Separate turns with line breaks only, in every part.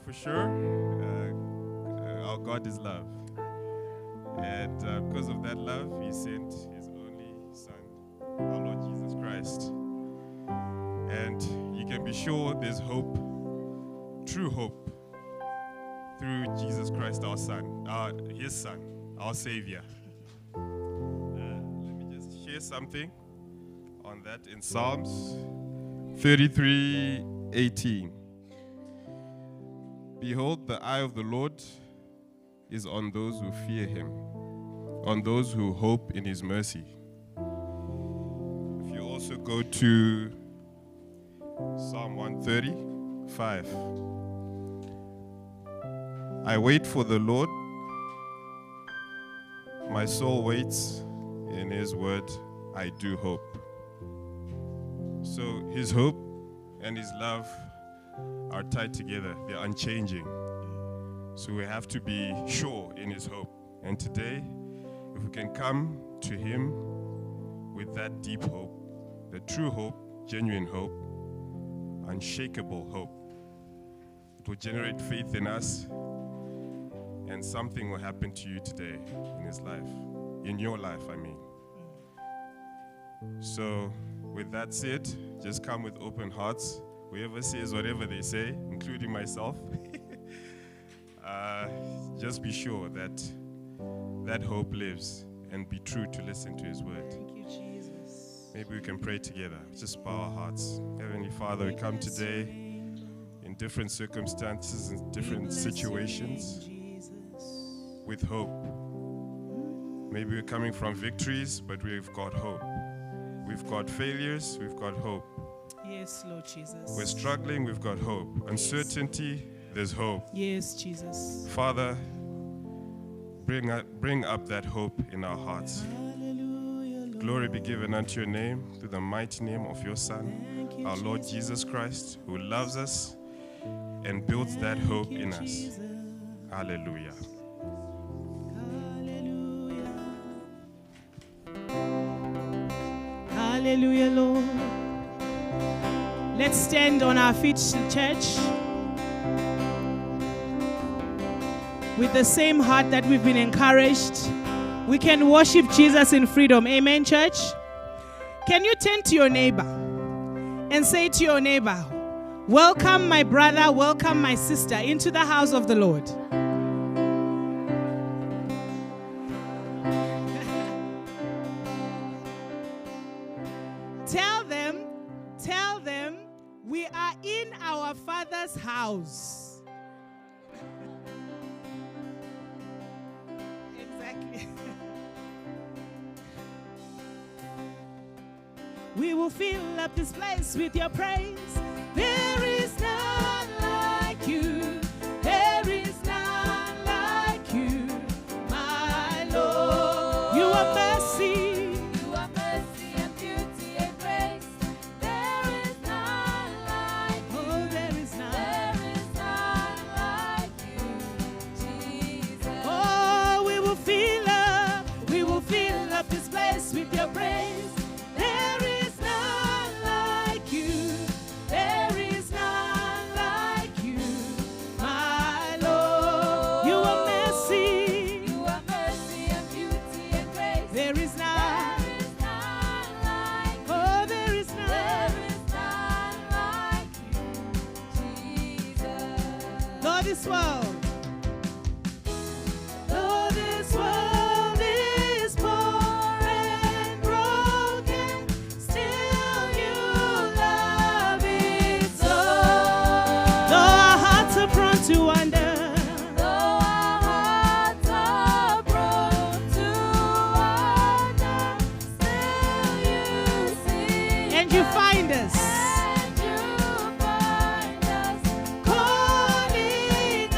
for sure, our God is love. And because of that love, He sent His only Son, our Lord Jesus Christ. And you can be sure there's hope, true hope, through Jesus Christ, our Son, His Son, our Savior. Let me just share something on that in Psalms 33:18. Behold, the eye of the Lord is on those who fear Him, on those who hope in His mercy. If you also go to Psalm 135, I wait for the Lord, my soul waits, in His word I do hope. So His hope and His love are tied together, they're unchanging. So we have to be sure in His hope. And today, if we can come to Him with that deep hope, the true hope, genuine hope, unshakable hope, it will generate faith in us, and something will happen to you today in His life, in your life, I mean. So, with that said, just come with open hearts. Whoever says whatever they say, including myself, just be sure that that hope lives, and be true to listen to His word.
Thank you, Jesus.
Maybe we can pray together. Just bow our hearts. Heavenly Father, we come today in different circumstances and different situations with hope. Maybe we're coming from victories, but we've got hope. We've got failures, we've got hope.
Yes, Lord Jesus.
We're struggling, we've got hope. Uncertainty, there's hope.
Yes, Jesus.
Father, bring up that hope in our hearts. Glory be given unto your name, through the mighty name of your Son, our Lord Jesus Christ, who loves us and builds that hope in us. Hallelujah.
Hallelujah, Lord. Let's stand on our feet, church, with the same heart that we've been encouraged. We can worship Jesus in freedom. Amen, church? Can you turn to your neighbor and say to your neighbor, welcome my brother, welcome my sister into the house of the Lord. Tell them, we are in our Father's house. Exactly. We will fill up this place with your praise. There is none like you. There is none like you, my Lord. You are mercy. With your praise, there is none like you. There is none like you, my Lord. You are mercy. You are mercy and beauty and grace. There is none. There is none like you. Oh, there is none. There is none like you, Jesus. Lord, this world. Lord, this world. To wonder, though our hearts are prone to wonder, still you see, and you find us, calling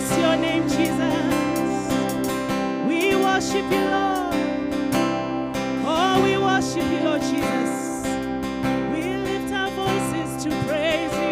bless your name, Jesus. We worship you, Lord. Oh, we worship you, Lord Jesus. We lift our voices to praise you.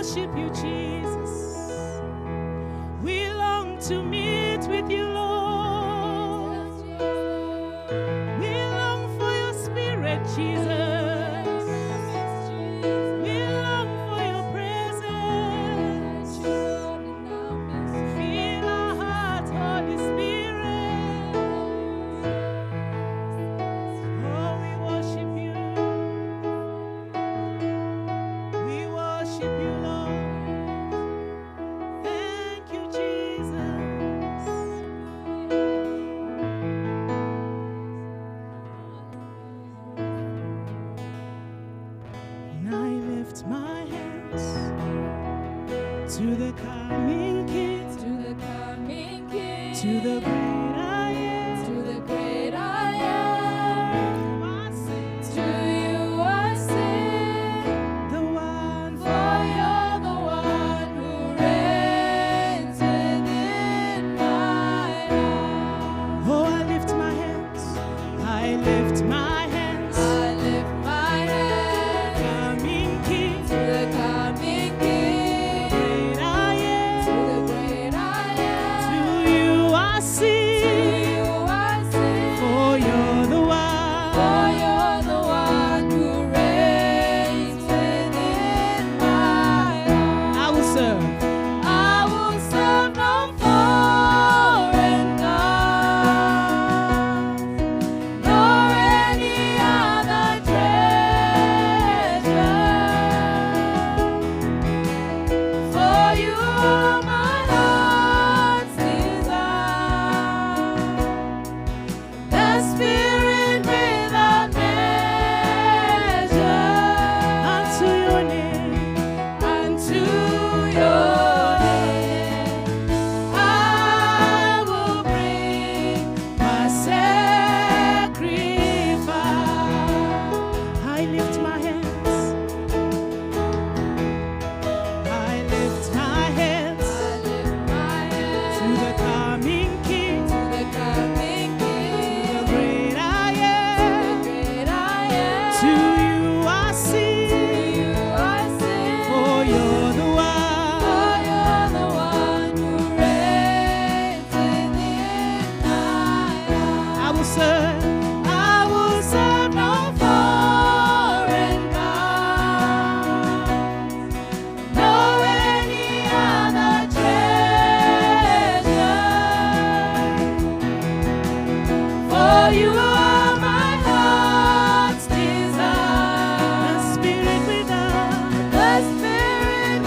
worship you, Jesus. We long to meet with you, Lord. We long for your spirit, Jesus. We long for your presence. Fill our hearts, Holy Spirit. Oh, we worship you. We worship you, Lord. Thank you, Jesus. And I lift my hands to the coming King,
To the coming King,
to the great I am.
to the great I am.
I sing
To you I sing,
the one
for you're the one who reigns within my heart.
Oh, I lift my hands. I lift my hands.
I lift my hand
Coming King,
to the coming King,
great I
to
am.
the great I am.
To you I
To
sing,
you I sing,
for you're the
for
one.
you're the one who reigns within my heart.
I will serve.
I will serve no foreign gods, nor any other treasure. For you are my heart's desire, the Spirit without measure.
Unto your name,
Unto your name I will bring my sacrifice.
I lift my hands. I lift my hands
I lift my hands
to the coming King,
to the coming
the
King,
great I
the
am.
great I am.
To you I
To
sing,
you I sing,
for you're the
for
one.
you're the one who reigns within my heart.
I will serve.
I will serve no foreign gods, nor any other treasure. For you are my heart's
The
desire,
Spirit without.
the Spirit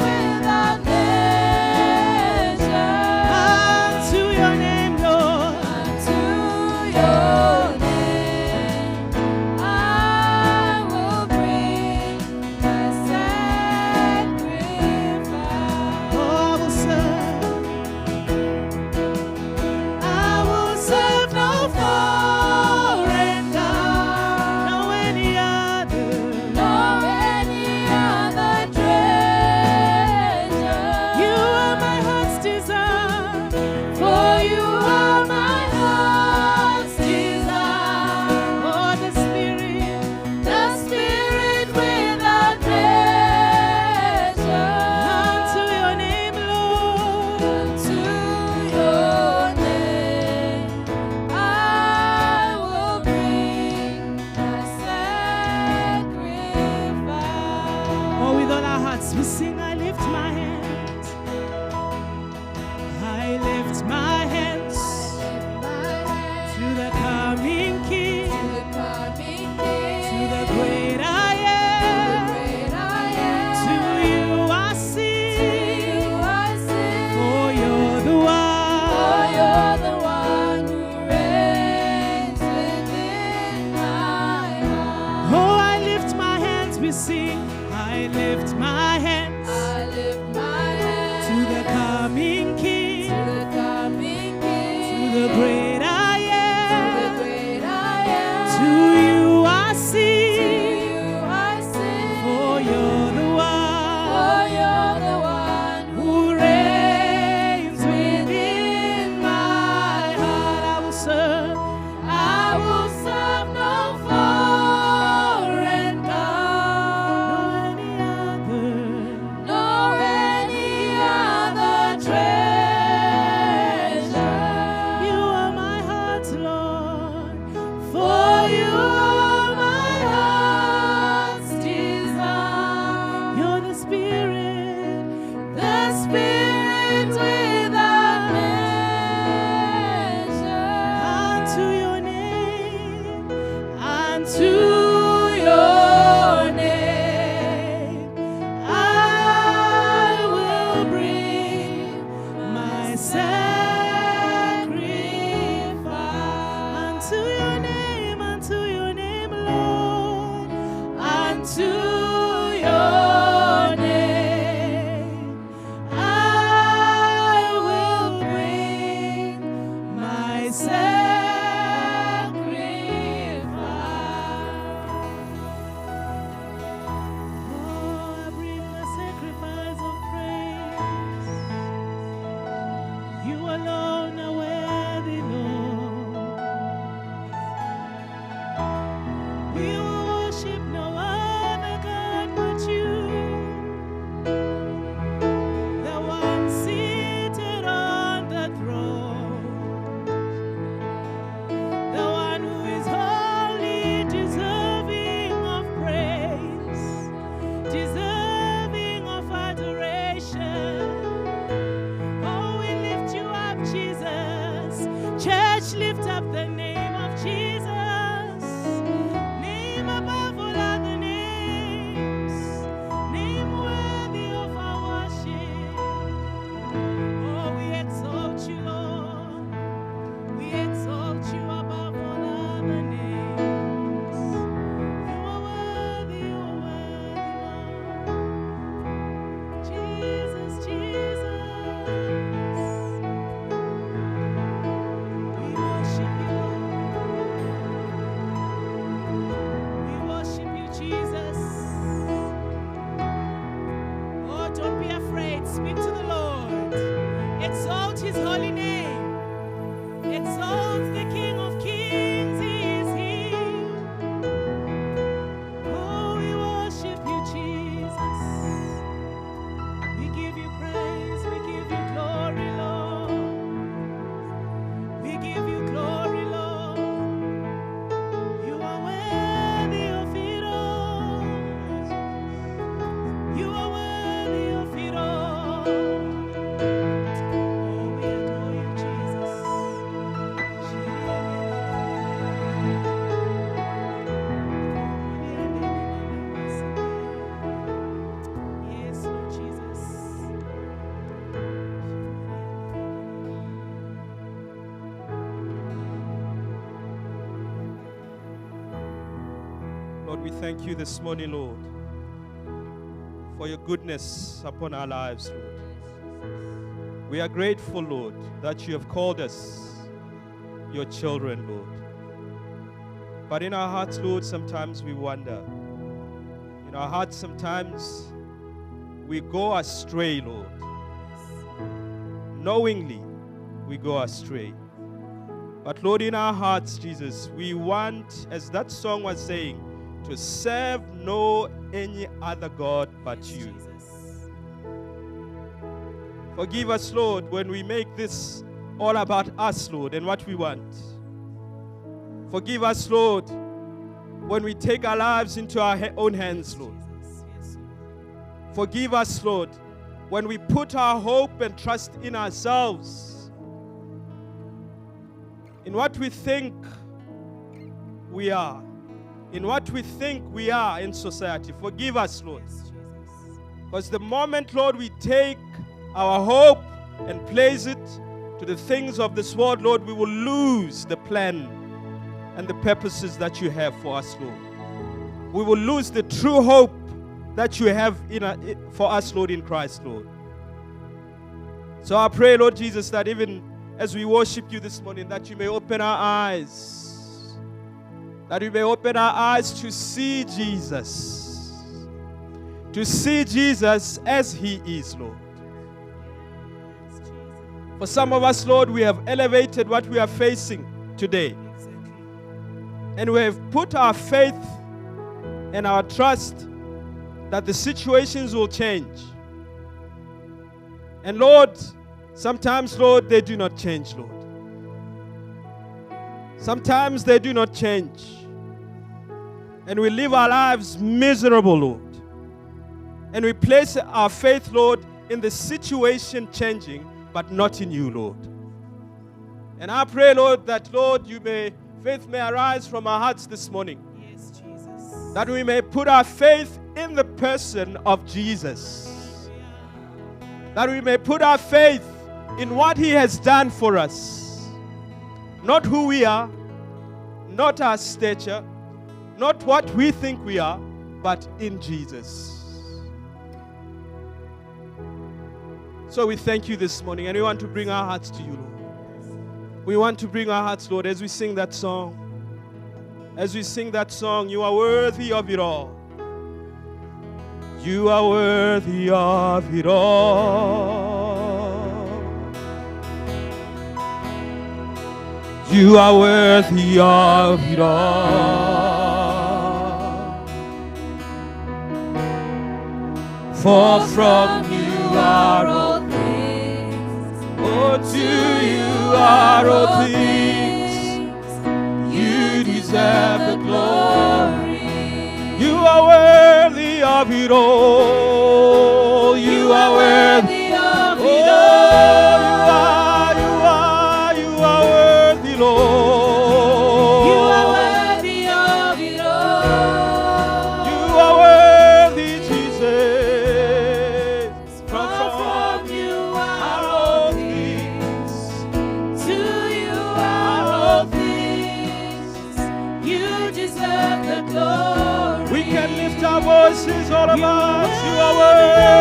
Oh, don't be afraid. Speak to the Lord. Exalt his holy name. Exalt the King of Kings. He is here. Oh, we worship you, Jesus. We give you praise. We give you glory, Lord. We give you glory, Lord. You are worthy of it all. You are worthy of it all. Oh, we adore you, Jesus. Yes, Lord Jesus.
Lord, we thank you this morning, Lord, for your goodness upon our lives, Lord. We are grateful, Lord, that you have called us your children, Lord. But in our hearts, Lord, sometimes we wonder. In our hearts, sometimes we go astray, Lord. Knowingly, we go astray. But Lord, in our hearts, Jesus, we want, as that song was saying, to serve no any other God but you. Forgive us, Lord, when we make this all about us, Lord, and what we want. Forgive us, Lord, when we take our lives into our own hands, Lord. Forgive us, Lord, when we put our hope and trust in ourselves, in what we think we are, in what we think we are in society. Forgive us, Lord. Because the moment, Lord, we take our hope and place it to the things of this world, Lord, we will lose the plan and the purposes that you have for us, Lord. We will lose the true hope that you have for us, Lord, in Christ, Lord. So I pray, Lord Jesus, that even as we worship you this morning, that you may open our eyes. That we may open our eyes to see Jesus. To see Jesus as he is, Lord. For some of us, Lord, we have elevated what we are facing today. And we have put our faith and our trust that the situations will change. And Lord, sometimes, Lord, they do not change, Lord. Sometimes they do not change. And we live our lives miserable, Lord. And we place our faith, Lord, in the situation changing, but not in you, Lord. And I pray, Lord, that, Lord, faith may arise from our hearts this morning.
Yes, Jesus.
That we may put our faith in the person of Jesus. That we may put our faith in what he has done for us. Not who we are, not our stature, not what we think we are, but in Jesus. So we thank you this morning, and we want to bring our hearts to you, Lord. We want to bring our hearts, Lord, as we sing that song. As we sing that song, you are worthy of it all. You are worthy of it all. You are worthy of it all. For from you are all things. Oh, to you are all things. You deserve the glory. You are worthy of it all. You are worthy of it all. You are worthy, Lord.
You are worthy of it all.
You are worthy, Jesus. From
you
are all things.
To you are all things. You deserve the glory.
We can lift our voices all of us. You are worthy.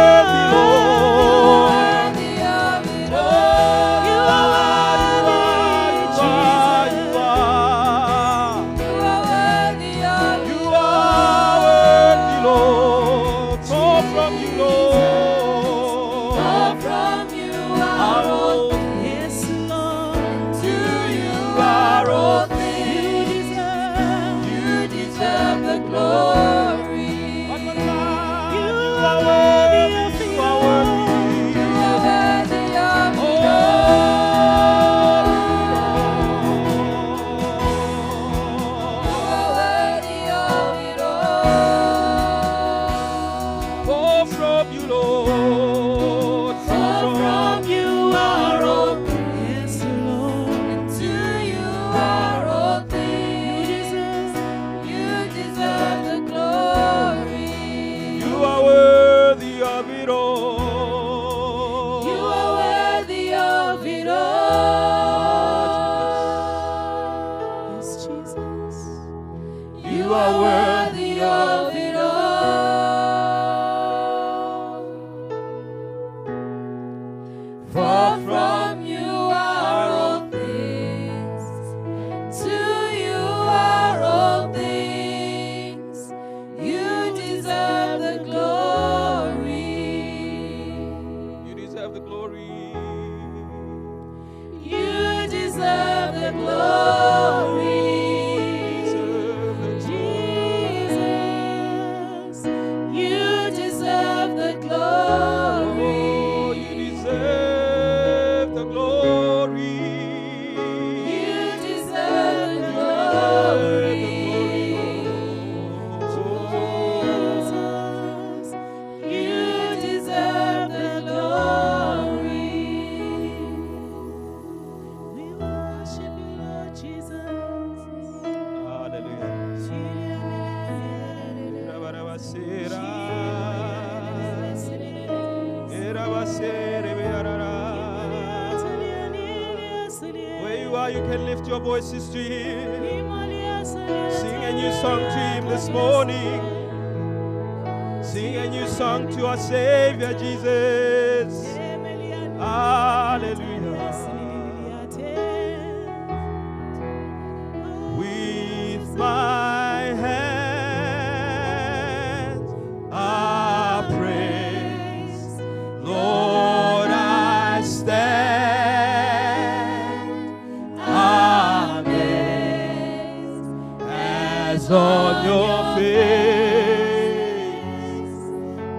For from you are all things, to you are all things. You deserve the glory.
You deserve the glory.
You deserve the glory. Jesus, you deserve the glory.
Oh, you deserve the glory.
You deserve the glory. Jesus, you deserve the glory. We worship you, Lord Jesus.
Hallelujah. Where you are, you can lift your voices to Him. Sing a new song to Him this morning. Sing a new song to our Savior Jesus. Hallelujah. With my hands I praise, Lord, I stand amazed as on your face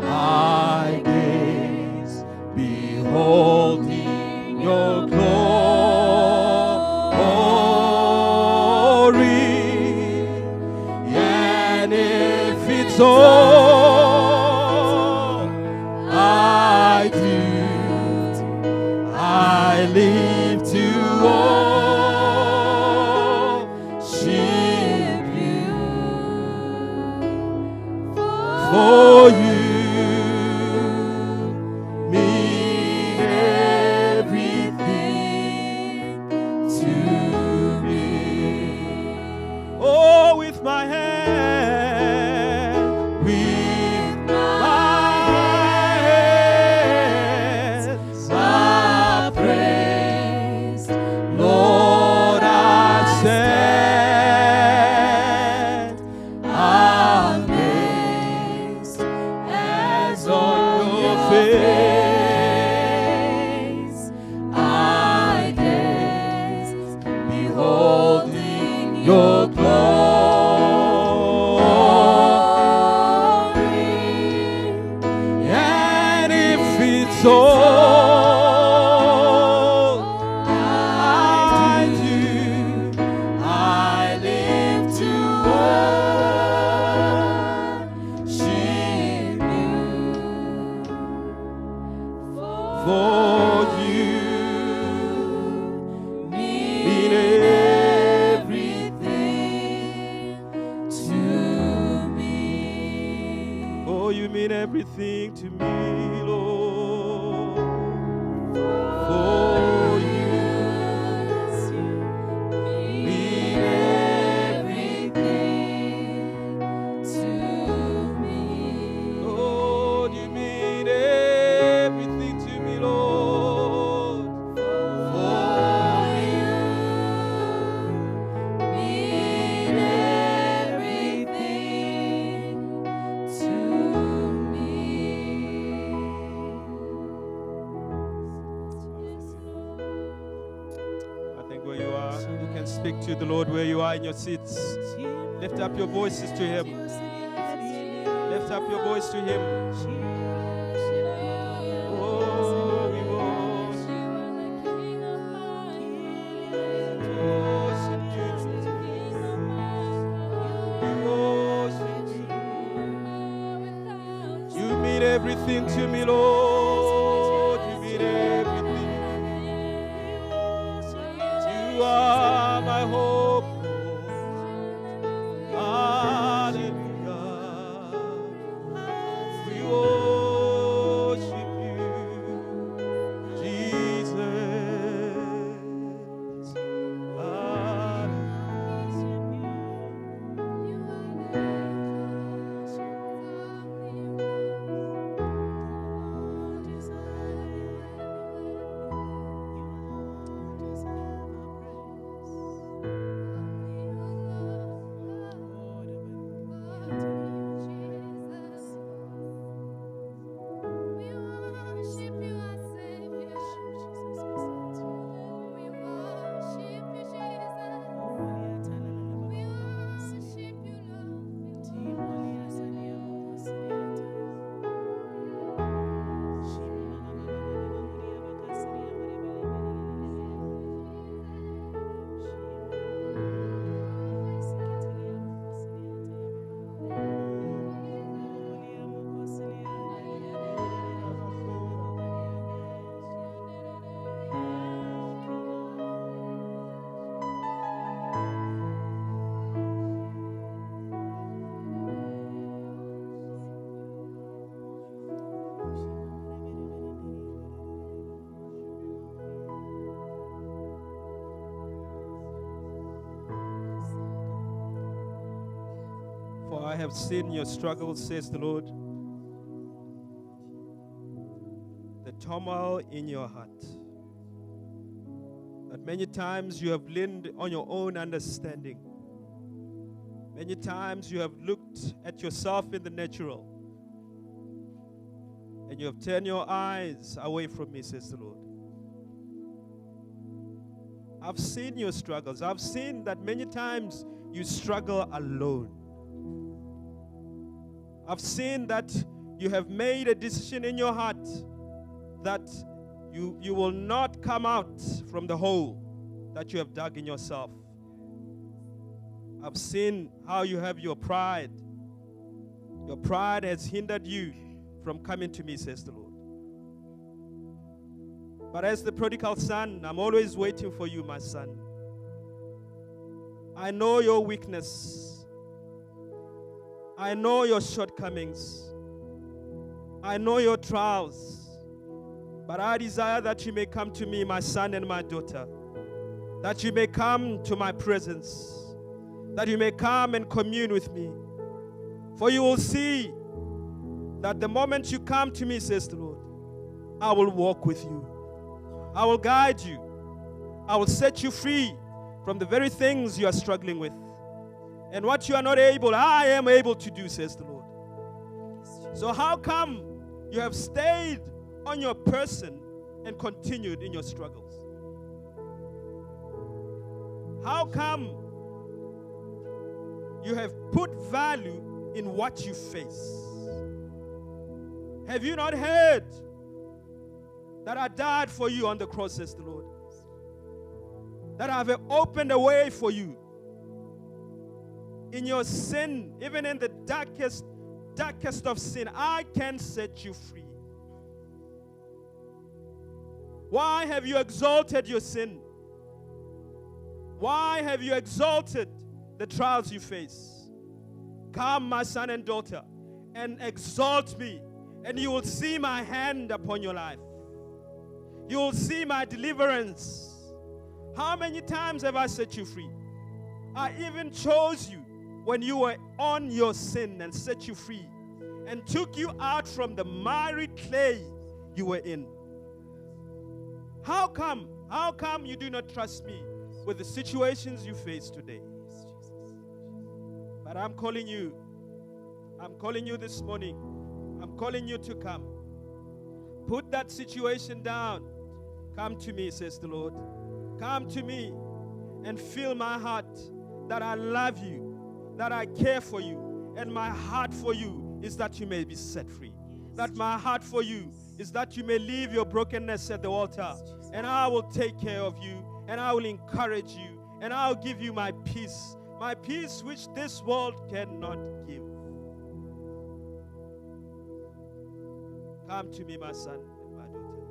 I gaze, beholding your glory. And if it's all I do, I live to worship you. For you mean everything to me. Oh, with my hand, with my hands, I praise, Lord, I stand amazed as on your face I gaze, beholding your glory. And if it's all I do, I live to worship you. For you mean everything to me. Oh, you mean everything to me, Lord. For you mean
Everything to me.
Lord, you mean everything to me, Lord. For you
Mean everything to me.
I think where you are, you can speak to the Lord where you are in your seats. Lift up your voices to Him. Lift up your voice to Him. Oh, we worship you, Jesus. We worship you. You mean everything to me, Lord. You mean everything. You are my hope, Lord. Hallelujah. We worship you, Jesus. Hallelujah. I have seen your struggles, says the Lord. The turmoil in your heart. That many times you have leaned on your own understanding. Many times you have looked at yourself in the natural. And you have turned your eyes away from me, says the Lord. I've seen your struggles. I've seen that many times you struggle alone. I've seen that you have made a decision in your heart that you will not come out from the hole that you have dug in yourself. I've seen how you have your pride. Your pride has hindered you from coming to me, says the Lord. But as the prodigal son, I'm always waiting for you, my son. I know your weakness. I know your shortcomings. I know your trials. But I desire that you may come to me, my son and my daughter. That you may come to my presence. That you may come and commune with me. For you will see that the moment you come to me, says the Lord, I will walk with you. I will guide you. I will set you free from the very things you are struggling with. And what you are not able, I am able to do, says the Lord. So how come you have stayed on your person and continued in your struggles? How come you have put value in what you face? Have you not heard that I died for you on the cross, says the Lord? That I have opened a way for you. In your sin, even in the darkest of sin, I can set you free. Why have you exalted your sin? Why have you exalted the trials you face? Come, my son and daughter, and exalt me, and you will see my hand upon your life. You will see my deliverance. How many times have I set you free? I even chose you when you were on your sin and set you free and took you out from the miry clay you were in. How come you do not trust me with the situations you face today? But I'm calling you this morning. I'm calling you to come. Put that situation down. Come to me, says the Lord. Come to me and feel my heart, that I love you, that I care for you, and my heart for you is that you may be set free. That my heart for you is that you may leave your brokenness at the altar, and I will take care of you, and I will encourage you, and I'll give you my peace which this world cannot give. Come to me, my son and my daughter.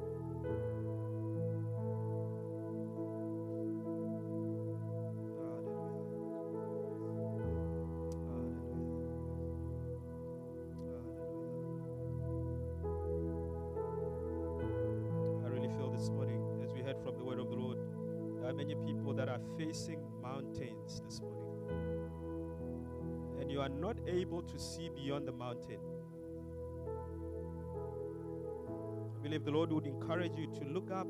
Many people that are facing mountains this morning, and you are not able to see beyond the mountain. I believe the Lord would encourage you to look up.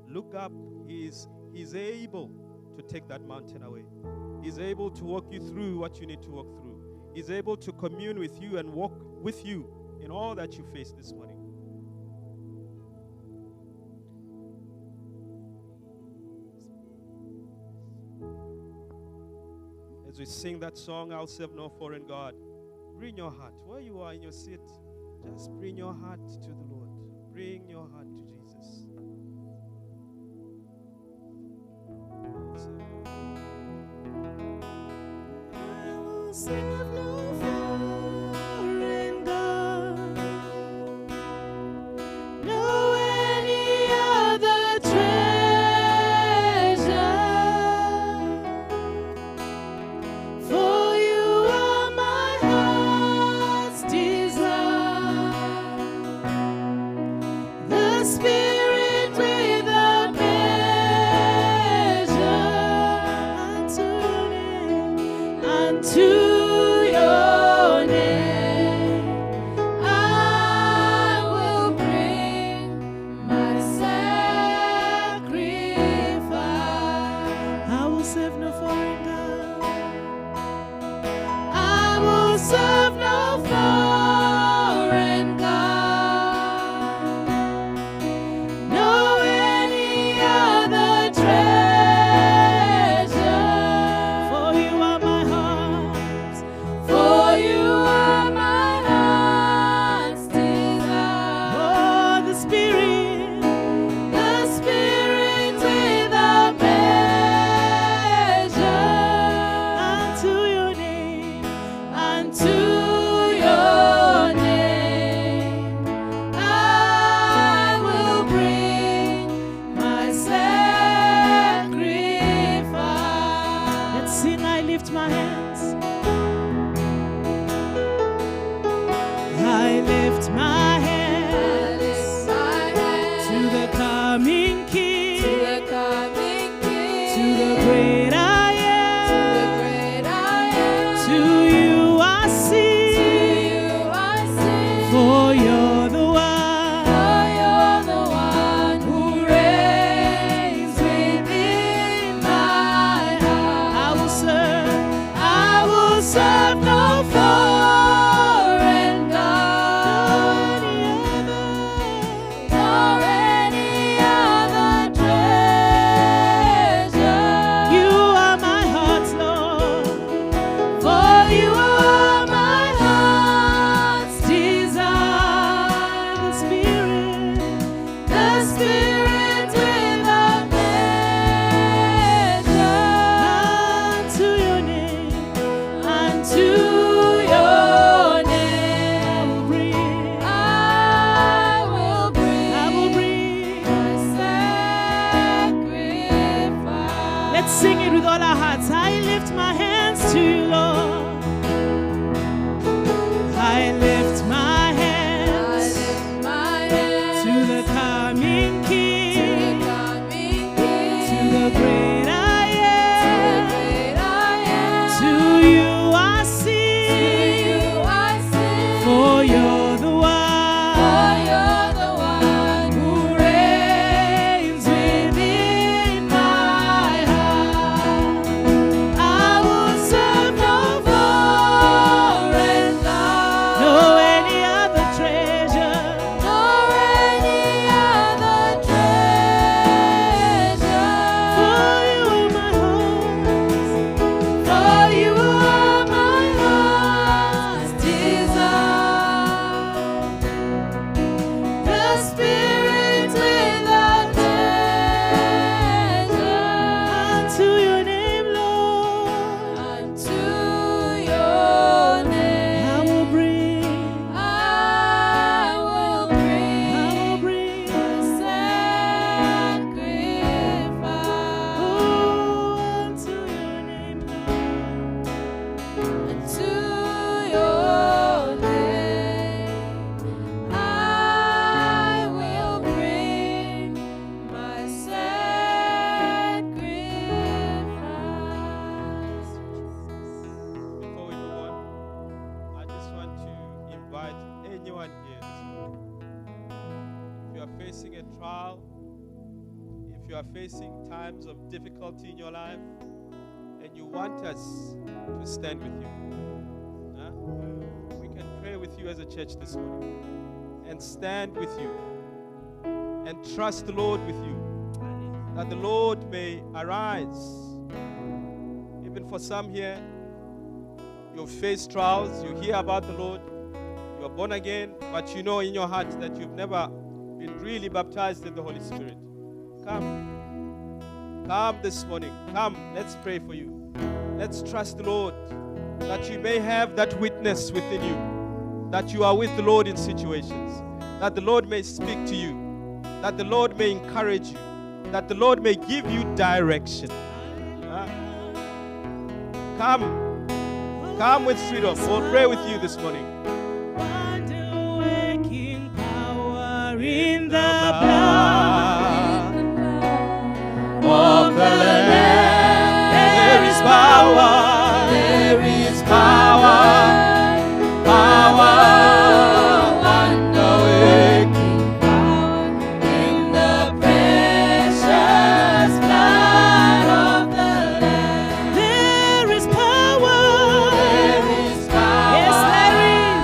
Look up. He's able to take that mountain away. He's able to walk you through what you need to walk through. He's able to commune with you and walk with you in all that you face this morning. As we sing that song, I'll serve no foreign God, bring your heart. Where you are in your seat, just bring your heart to the Lord. Bring your heart to Jesus.
I will serve no foreign God, no any other treasure. For you are my heart's desire, the Spirit without measure. I'm turning unto your the coming King,
to the coming King,
to the great I
to the
am.
great I am.
To you I
To
sing,
you I sing,
for you're the one
for you're the one who reigns within my heart.
I will serve.
I will serve no foreign God, nor any other treasure.
You are my heart's Lord.
For you are my heart's desire,
The Spirit,
the Spirit without measure.
unto your name,
Unto your
I
name
will bring.
I will bring
I will bring.
my sacrifice.
Let's sing it with all our hearts. I lift my hands to you, Lord. I lift my
I
hands
lift my hands
to the coming
to
King,
the coming King,
to the great I
to the
am.
great I am.
To you I
To
sing,
you I sing,
for you're the
for
one
you're the one who reigns within my heart. I will serve no foreign God,
no any other treasure.
nor any other treasure.
For you are my heart.
For you are my heart's desire, the Spirit without measure.
Unto your name, Lord,
Unto your name
I will bring.
I will bring
I will bring.
my sacrifice.
Oh, unto your name, Lord.
Unto your name I will bring my sacrifice.
Before we move on, I just want to invite anyone here this morning. If you are facing a trial, if you are facing times of difficulty in your life, and you want us to stand with you, huh? We can pray with you as a church this morning and stand with you and trust the Lord with you, that the Lord may arise. Even for some here, you've faced trials, you hear about the Lord, you are born again, but you know in your heart that you've never been really baptized in the Holy Spirit. Come this morning. Come, let's pray for you. Let's trust the Lord that you may have that witness within you, that you are with the Lord in situations, that the Lord may speak to you, that the Lord may encourage you, that the Lord may give you direction. Huh? Come with freedom. We'll pray with you this morning.
Wonder-working power in the blood
of the Lamb. There is power. There is power. Power.
Wonder-working power in the precious blood of the Lamb.
There is power.
There is power.
Yes, there is.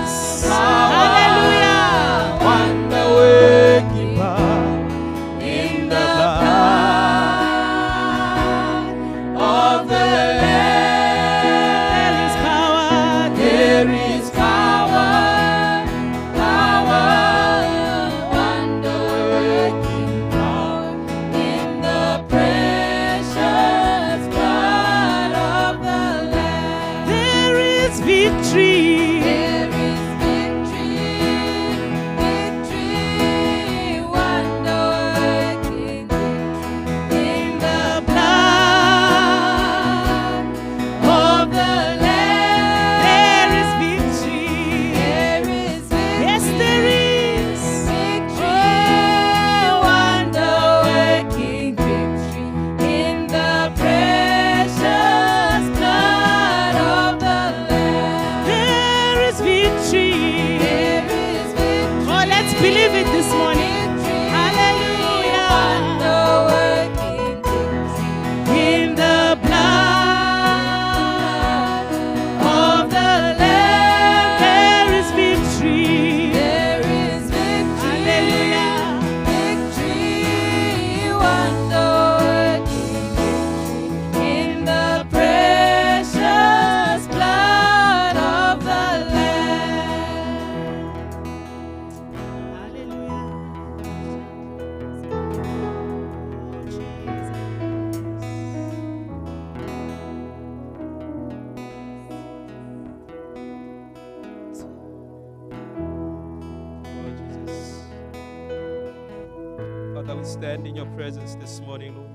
Father, we stand in your presence this morning, Lord.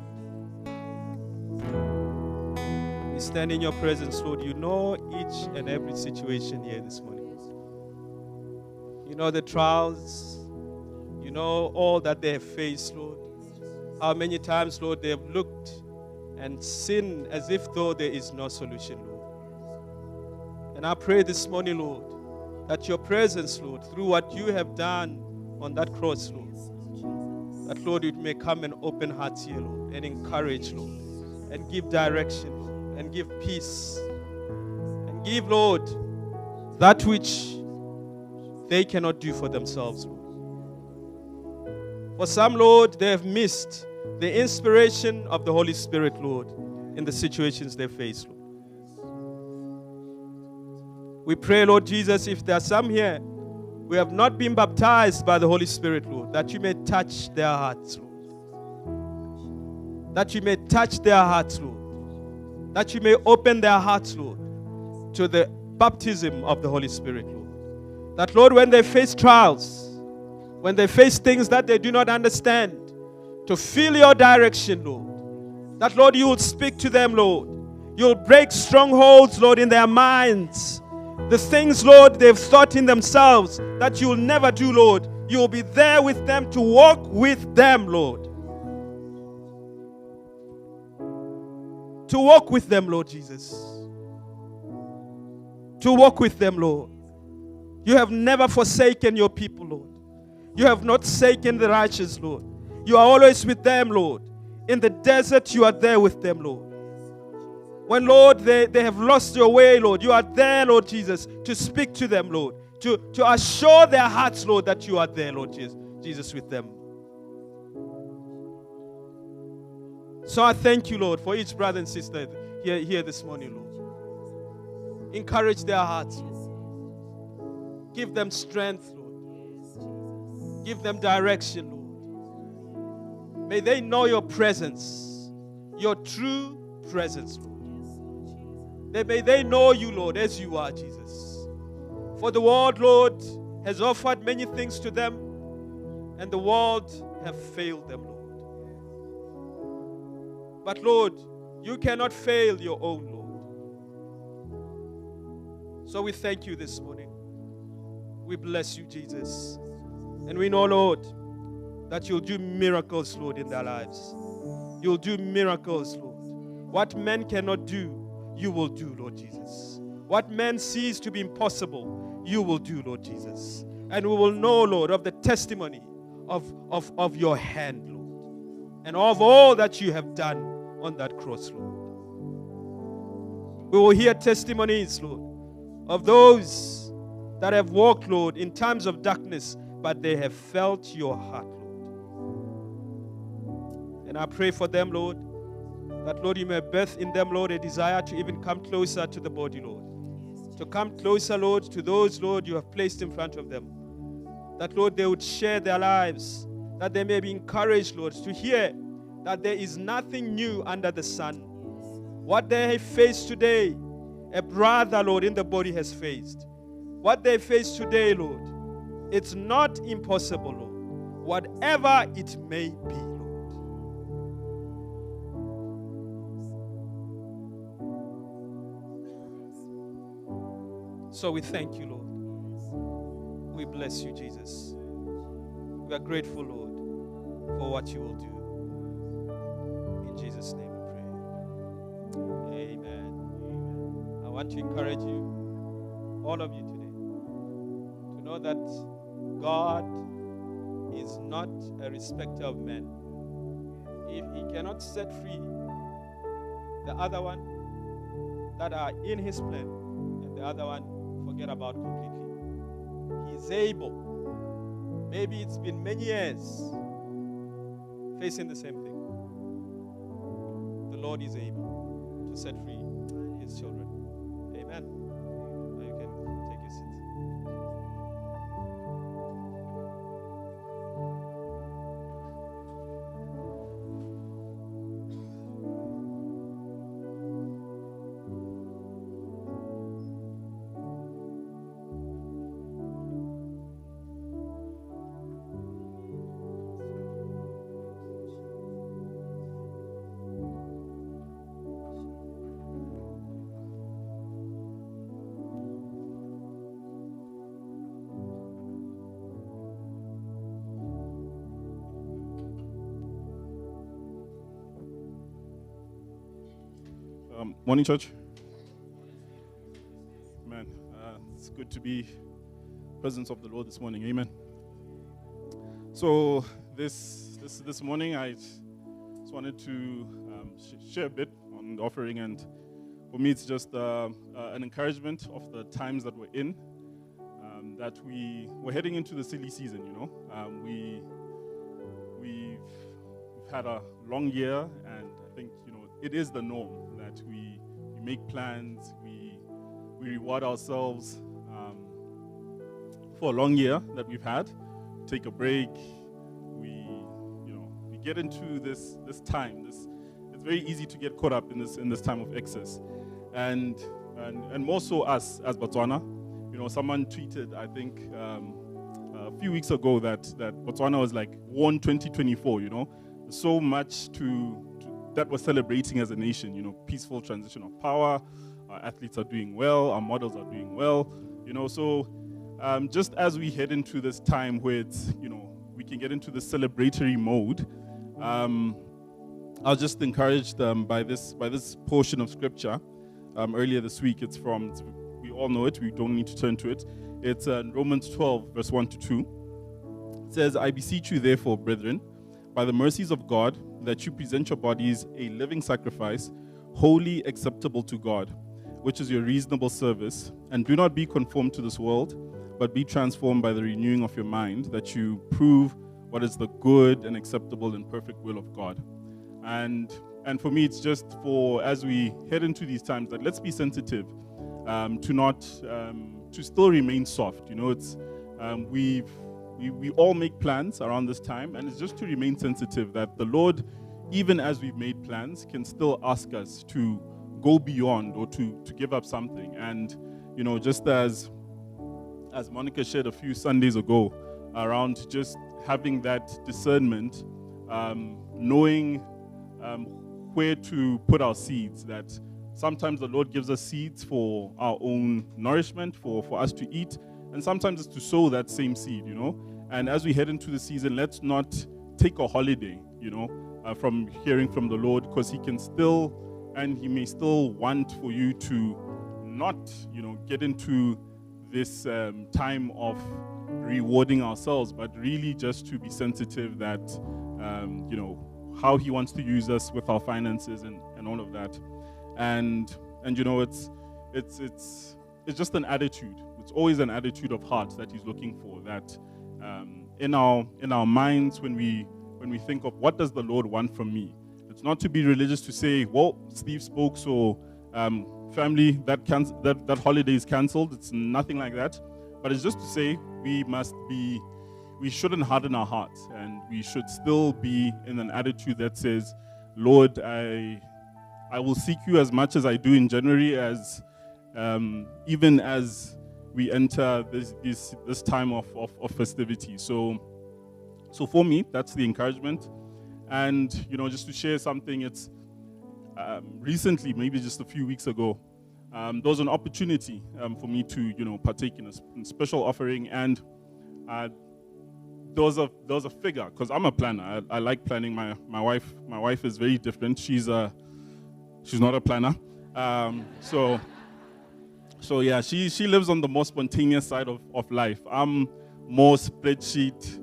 We stand in your presence, Lord. You know each and every situation here this morning. You know the trials. You know all that they have faced, Lord. How many times, Lord, they have looked and sinned as if though there is no solution, Lord. And I pray this morning, Lord, that your presence, Lord, through what you have done on that cross, Lord, that, Lord, it may come and open hearts here, Lord, and encourage, Lord, and give direction, Lord, and give peace, and give, Lord, that which they cannot do for themselves, Lord. For some, Lord, they have missed the inspiration of the Holy Spirit, Lord, in the situations they face, Lord. We pray, Lord Jesus, if there are some here who have not been baptized by the Holy Spirit, Lord, that you may touch their hearts, Lord. That you may touch their hearts, Lord. That you may open their hearts, Lord, to the baptism of the Holy Spirit, Lord. That, Lord, when they face trials, when they face things that they do not understand, to feel your direction, Lord. That, Lord, you will speak to them, Lord. You will break strongholds, Lord, in their minds. The things, Lord, they've thought in themselves that you will never do, Lord. You will be there with them to walk with them, Lord. To walk with them, Lord Jesus. To walk with them, Lord. You have never forsaken your people, Lord. You have not forsaken the righteous, Lord. You are always with them, Lord. In the desert, you are there with them, Lord. When, Lord, they have lost your way, Lord, you are there, Lord Jesus, to speak to them, Lord. To assure their hearts, Lord, that you are there, Lord Jesus, with them. So I thank you, Lord, for each brother and sister here this morning, Lord. Encourage their hearts, Lord. Give them strength, Lord. Give them direction, Lord. May they know your presence, your true presence, Lord. May they know you, Lord, as you are, Jesus. For the world, Lord, has offered many things to them, and the world have failed them, Lord. But, Lord, you cannot fail your own, Lord. So we thank you this morning. We bless you, Jesus. And we know, Lord, that you'll do miracles, Lord, in their lives. You'll do miracles, Lord. What men cannot do, you will do, Lord Jesus. What man sees to be impossible, you will do, Lord Jesus. And we will know, Lord, of the testimony of your hand, Lord. And of all that you have done on that cross, Lord. We will hear testimonies, Lord, of those that have walked, Lord, in times of darkness, but they have felt your heart, Lord. And I pray for them, Lord, that, Lord, you may birth in them, Lord, a desire to even come closer to the body, Lord. To come closer, Lord, to those, Lord, you have placed in front of them. That, Lord, they would share their lives. That they may be encouraged, Lord, to hear that there is nothing new under the sun. What they have faced today, a brother, Lord, in the body has faced. What they face today, Lord, it's not impossible, Lord. Whatever it may be, Lord. So we thank you, Lord. We bless you, Jesus. We are grateful, Lord, for what you will do. In Jesus' name we pray. Amen. I want to encourage you, all of you today, to know that God is not a respecter of men. If he cannot set free the other one that are in his plan, and the other one forget about completely, he's able. Maybe it's been many years facing the same thing. The Lord is able to set free his children. Amen. Now you can take your seat.
Morning, church. Man, it's good to be presence of the Lord this morning. Amen. So this morning, I just wanted to share a bit on the offering, and for me, it's just an encouragement of the times that we're in. That we're heading into the silly season. We've had a long year, and I think it is the norm that we make plans, we reward ourselves for a long year that we've had, take a break, we get into this time. It's very easy to get caught up in this time of excess, and more so us as Botswana. Someone tweeted, I think a few weeks ago, that Botswana was like won 2024. So much that we're celebrating as a nation. Peaceful transition of power. Our athletes are doing well. Our models are doing well. So just as we head into this time where we can get into the celebratory mode, I was just encouraged by this portion of scripture earlier this week. We all know it. We don't need to turn to it. It's Romans 12, verse 1 to 2. It says, "I beseech you, therefore, brethren, by the mercies of God, that you present your bodies a living sacrifice, wholly acceptable to God, which is your reasonable service. And do not be conformed to this world, but be transformed by the renewing of your mind, that you prove what is the good and acceptable and perfect will of God." And for me, it's just as we head into these times, that let's be sensitive to still remain soft. We all make plans around this time, and it's just to remain sensitive that the Lord, even as we've made plans, can still ask us to go beyond or to give up something. And just as Monica shared a few Sundays ago around just having that discernment, knowing where to put our seeds, that sometimes the Lord gives us seeds for our own nourishment, for us to eat, and sometimes it's to sow that same seed, And as we head into the season, let's not take a holiday, from hearing from the Lord, because He may still want for you to not, get into this time of rewarding ourselves, but really just to be sensitive that, how He wants to use us with our finances and all of that. And it's just an attitude. It's always an attitude of heart that He's looking for. That in our minds, when we think of what does the Lord want from me, it's not to be religious to say, well, Steve spoke, so family, that holiday is cancelled. It's nothing like that. But it's just to say we shouldn't harden our hearts, and we should still be in an attitude that says, Lord, I will seek you as much as I do in January, as even as we enter this time of festivity. So for me, that's the encouragement. And just to share something, it's recently, maybe just a few weeks ago, there was an opportunity for me to partake in a special offering, and there was a figure, because I'm a planner. I like planning. My wife is very different. She's not a planner. So yeah, she lives on the more spontaneous side of life. I'm more spreadsheet,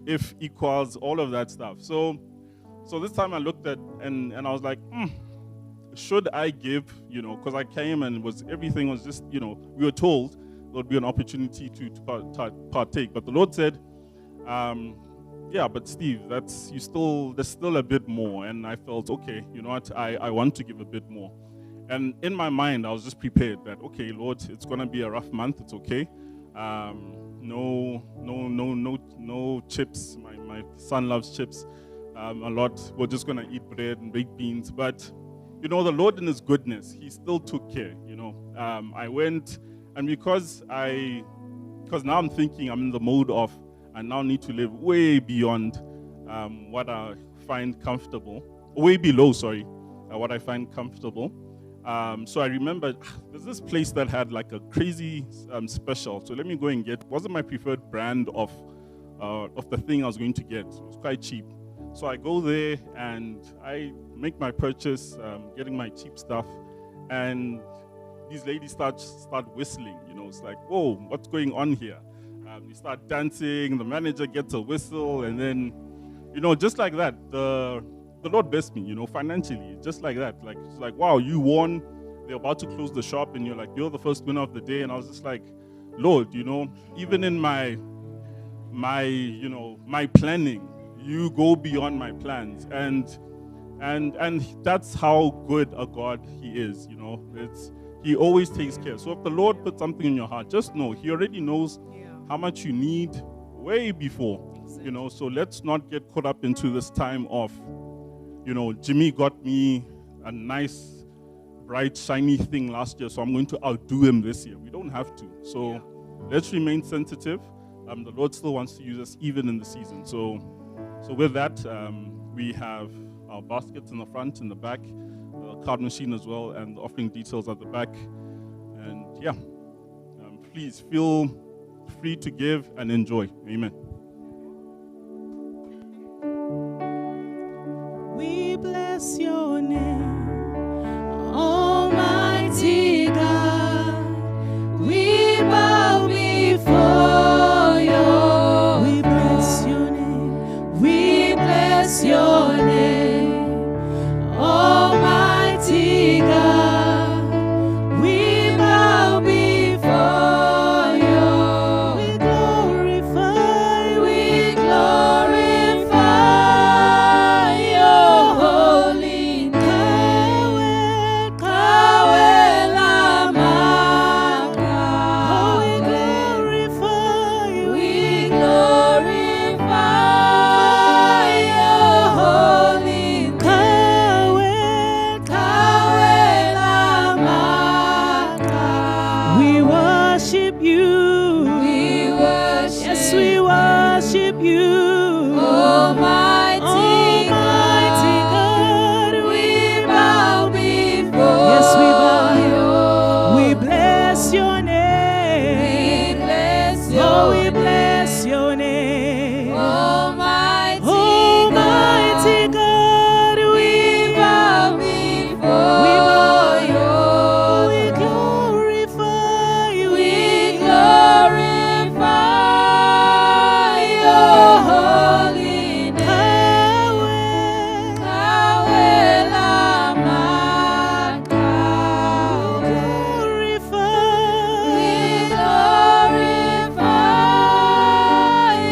if equals, all of that stuff. So this time I looked at and I was like, should I give? Because I came and everything was just, we were told there would be an opportunity to partake, but the Lord said, yeah, but Steve, there's still a bit more. And I felt, okay, you know what, I want to give a bit more. And in my mind, I was just prepared that, okay, Lord, it's going to be a rough month. It's okay. No chips. My son loves chips a lot. We're just going to eat bread and baked beans. But, the Lord in His goodness, He still took care, I went, and because now I'm thinking I'm in the mode of, I now need to live way beyond what I find comfortable. Way below, what I find comfortable. So I remembered there's this place that had like a crazy special. So let me go and get. Wasn't my preferred brand of the thing I was going to get. It was quite cheap. So I go there and I make my purchase, getting my cheap stuff, and these ladies start whistling. It's like, whoa, what's going on here? We start dancing. The manager gets a whistle, and then, just like that, the Lord blessed me, financially, just like that. Like, it's like, wow, you won. They're about to close the shop, and you're like, you're the first winner of the day. And I was just like, Lord, even in my planning, you go beyond my plans, and that's how good a God He is. He always takes care. So if the Lord puts something in your heart, just know He already knows how much you need way before. So let's not get caught up into this time of, Jimmy got me a nice, bright, shiny thing last year, so I'm going to outdo him this year. We don't have to. So let's remain sensitive. The Lord still wants to use us even in the season. So with that, we have our baskets in the front, in the back, the card machine as well, and the offering details at the back. And please feel free to give and enjoy. Amen.
We bless your name, Almighty God. We bow before you. We bless your name. We bless your name, Almighty God. We bow before you. We glorify your holy name. Kawe lamaka. Oh, we glorify your holy name. Kawe lamaka. We worship you. Yes, we worship you. Almighty God, we bow before. Yes, we bow. We bless your name. Oh, we bless your name. Almighty God, we bow before you. We glorify your holy name. Kawe lamaka. We glorify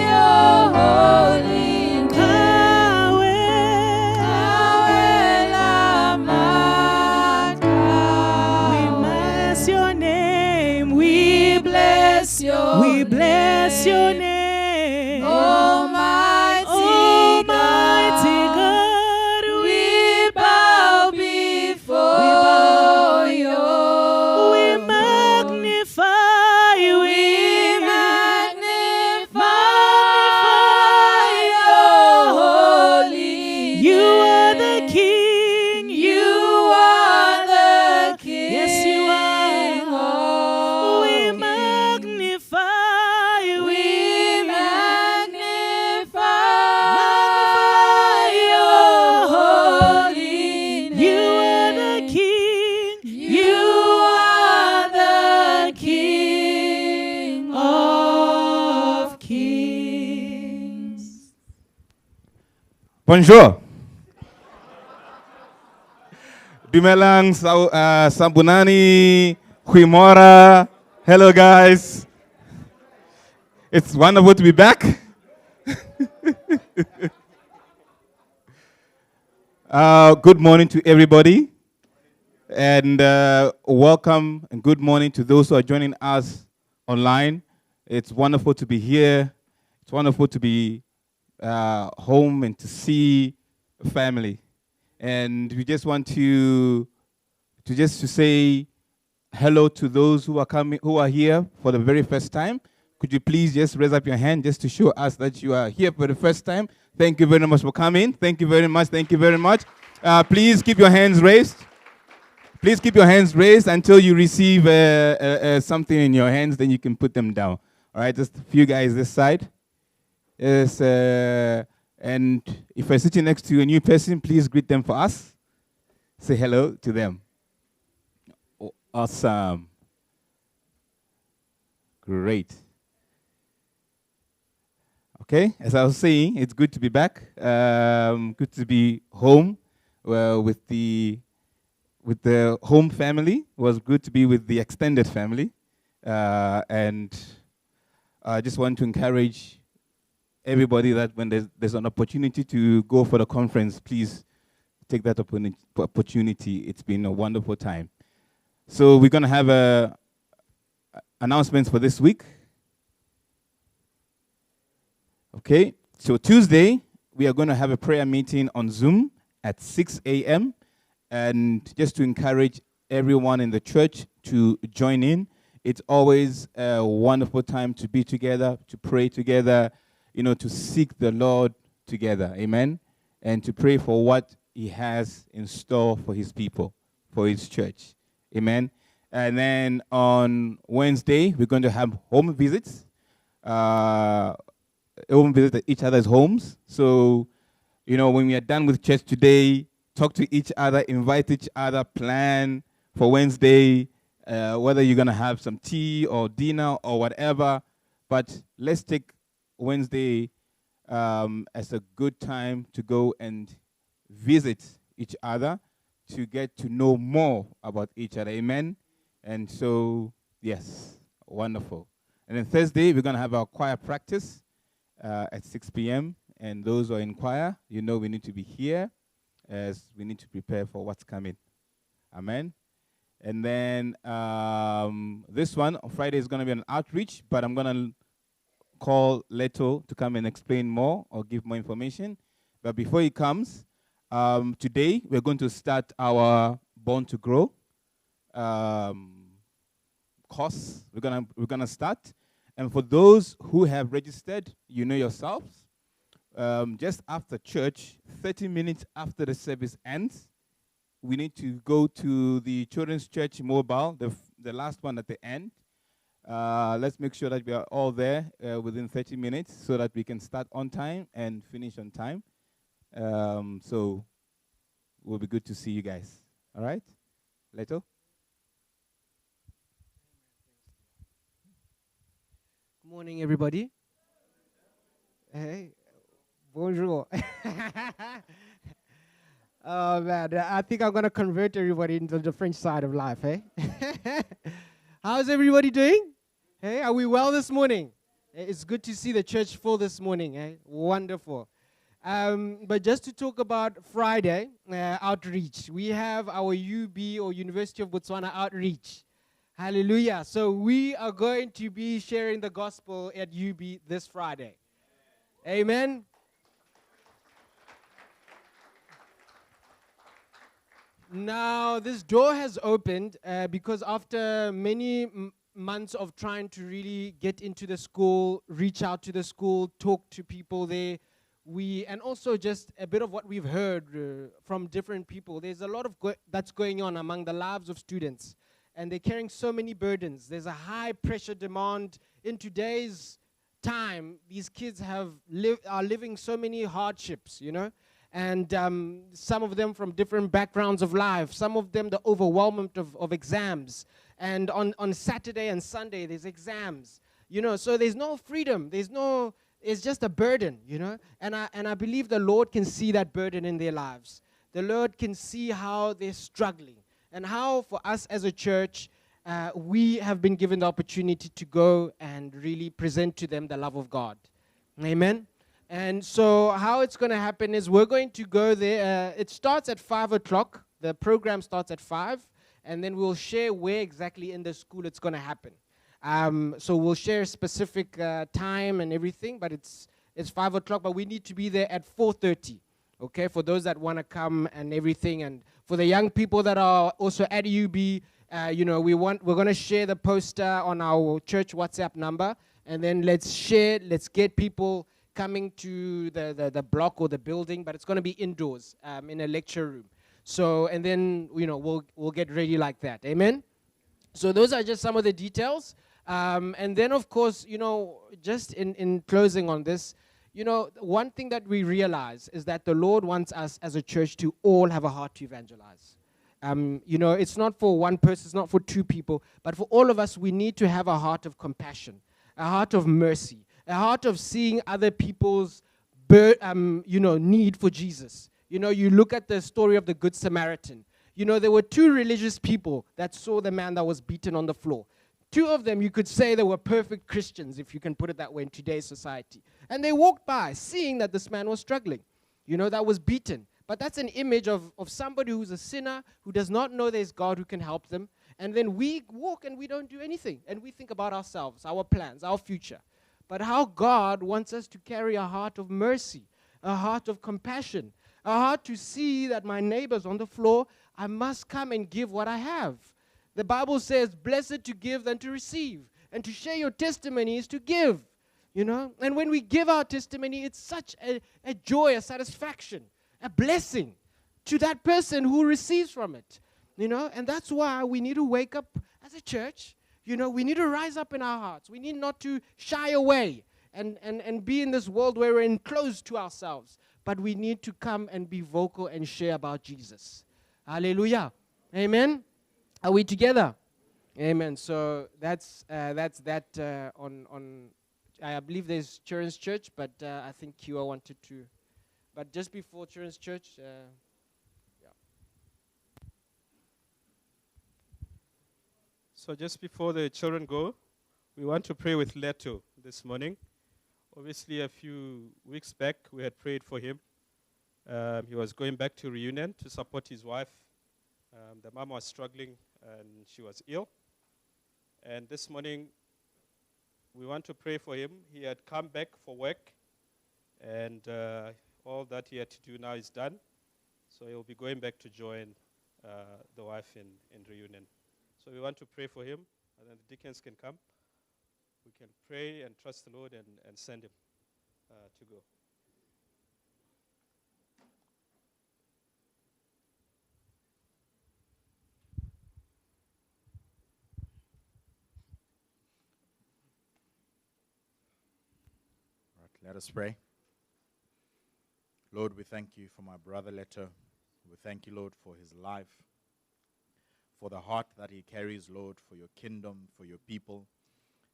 your holy name. Kawe lamaka. We bless your name. We bless your name. Almighty God, we bow before you. We magnify your holy name. You are the King. Yes, you are. We magnify your holy name. You are the King. You are the King of kings.
Bonjour. Dumelang, Sambunani, Huimora. Hello, guys. It's wonderful to be back. Good morning to everybody. And welcome and good morning to those who are joining us online. It's wonderful to be here. It's wonderful to be home and to see family. And we just want to say hello to those who are here for the very first time. Could you please just raise up your hand just to show us that you are here for the first time? Thank you very much for coming. Thank you very much. Thank you very much. Please keep your hands raised. Please keep your hands raised until you receive something in your hands. Then you can put them down. All right, just a few guys this side. Yes, And if you're sitting next to a new person, please greet them for us. Say hello to them. Awesome. Great. Okay, as I was saying, it's good to be back. Good to be home with the home family. It was good to be with the extended family. And I just want to encourage everybody that when there's an opportunity to go for the conference, please take that opportunity. It's been a wonderful time. So we're going to have announcements for this week. Okay, so Tuesday, we are going to have a prayer meeting on Zoom at 6 a.m. And just to encourage everyone in the church to join in. It's always a wonderful time to be together, to pray together, to seek the Lord together. Amen. And to pray for what He has in store for His people, for His church. Amen. And then on Wednesday, we're going to have home visits. Home visit at each other's homes. So, when we are done with church today, talk to each other, invite each other, plan for Wednesday, whether you're going to have some tea or dinner or whatever. But let's take Wednesday as a good time to go and visit each other, to get to know more about each other. Amen? And so, yes, wonderful. And then Thursday, we're going to have our choir practice at 6 p.m. And those who are in choir, we need to be here as we need to prepare for what's coming. Amen. And then this one, on Friday, is going to be an outreach, but I'm going to call Leto to come and explain more or give more information. But before he comes, today we're going to start our Born to Grow course. We're gonna start. And for those who have registered, yourselves, just after church, 30 minutes after the service ends, we need to go to the Children's Church Mobile, the last one at the end. Let's make sure that we are all there within 30 minutes so that we can start on time and finish on time. So it will be good to see you guys. All right? Leto?
Good morning, everybody. Hey, bonjour. Oh, man, I think I'm going to convert everybody into the French side of life, eh? How's everybody doing? Hey, are we well this morning? It's good to see the church full this morning, eh? Wonderful. But just to talk about Friday outreach, we have our UB or University of Botswana outreach. Hallelujah. So we are going to be sharing the gospel at UB this Friday. Amen. Now, this door has opened because after many months of trying to really get into the school, reach out to the school, talk to people there, and also just a bit of what we've heard from different people. There's a lot of that's going on among the lives of students. And they're carrying so many burdens. There's a high pressure demand. In today's time, these kids are living so many hardships, and some of them from different backgrounds of life, some of them the overwhelmment of exams. And on Saturday and Sunday, there's exams, so there's no freedom. It's just a burden, and I believe the Lord can see that burden in their lives. The Lord can see how they're struggling. And how, for us as a church, we have been given the opportunity to go and really present to them the love of God. Amen? And so how it's going to happen is we're going to go there. It starts at 5 o'clock. The program starts at 5. And then we'll share where exactly in the school it's going to happen. So we'll share a specific time and everything, but it's 5 o'clock. But we need to be there at 4:30. Okay, for those that want to come and everything, and for the young people that are also at UB, we're going to share the poster on our church WhatsApp number, and then let's get people coming to the block or the building, but it's going to be indoors in a lecture room. So, and then we'll get ready like that. Amen. So those are just some of the details, and then of course just in closing on this. You know, one thing that we realize is that the Lord wants us as a church to all have a heart to evangelize. You know, it's not for one person, it's not for two people, but for all of us, we need to have a heart of compassion, a heart of mercy, a heart of seeing other people's, need for Jesus. You know, you look at the story of the Good Samaritan. You know, there were two religious people that saw the man that was beaten on the floor. Two of them, you could say they were perfect Christians, if you can put it that way in today's society. And they walked by, seeing that this man was struggling, that was beaten. But that's an image of somebody who's a sinner, who does not know there's God who can help them. And then we walk and we don't do anything. And we think about ourselves, our plans, our future. But how God wants us to carry a heart of mercy, a heart of compassion, a heart to see that my neighbor's on the floor, I must come and give what I have. The Bible says, blessed to give than to receive. And to share your testimony is to give, And when we give our testimony, it's such a joy, a satisfaction, a blessing to that person who receives from it, And that's why we need to wake up as a church. We need to rise up in our hearts. We need not to shy away and be in this world where we're enclosed to ourselves. But we need to come and be vocal and share about Jesus. Hallelujah. Amen. Are we together? Amen. So that's that on I believe there's Children's Church, but I think Khiwa wanted to. But just before Children's Church,
So just before the children go, we want to pray with Leto this morning. Obviously, a few weeks back, we had prayed for him. He was going back to reunion to support his wife. The mom was struggling and she was ill. And this morning, we want to pray for him. He had come back for work, and all that he had to do now is done. So he'll be going back to join the wife in reunion. So we want to pray for him, and then the deacons can come. We can pray and trust the Lord and send him to go.
Let us pray. Lord, we thank you for my brother Leto. We thank you, Lord, for his life, for the heart that he carries, Lord, for your kingdom, for your people.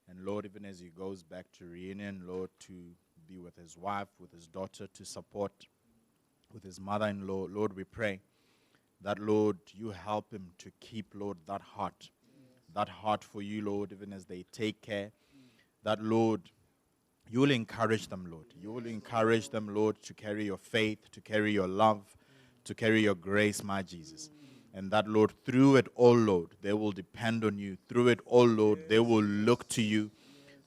And Lord, even as he goes back to reunion, Lord, to be with his wife, with his daughter, to support with his mother-in-law, Lord, we pray that, Lord, you help him to keep, Lord, that heart for you, Lord, even as they take care, that, Lord, you will encourage them, Lord. You will encourage them, Lord, to carry your faith, to carry your love, to carry your grace, my Jesus. And that, Lord, through it all, Lord, they will depend on you. Through it all, Lord, they will look to you.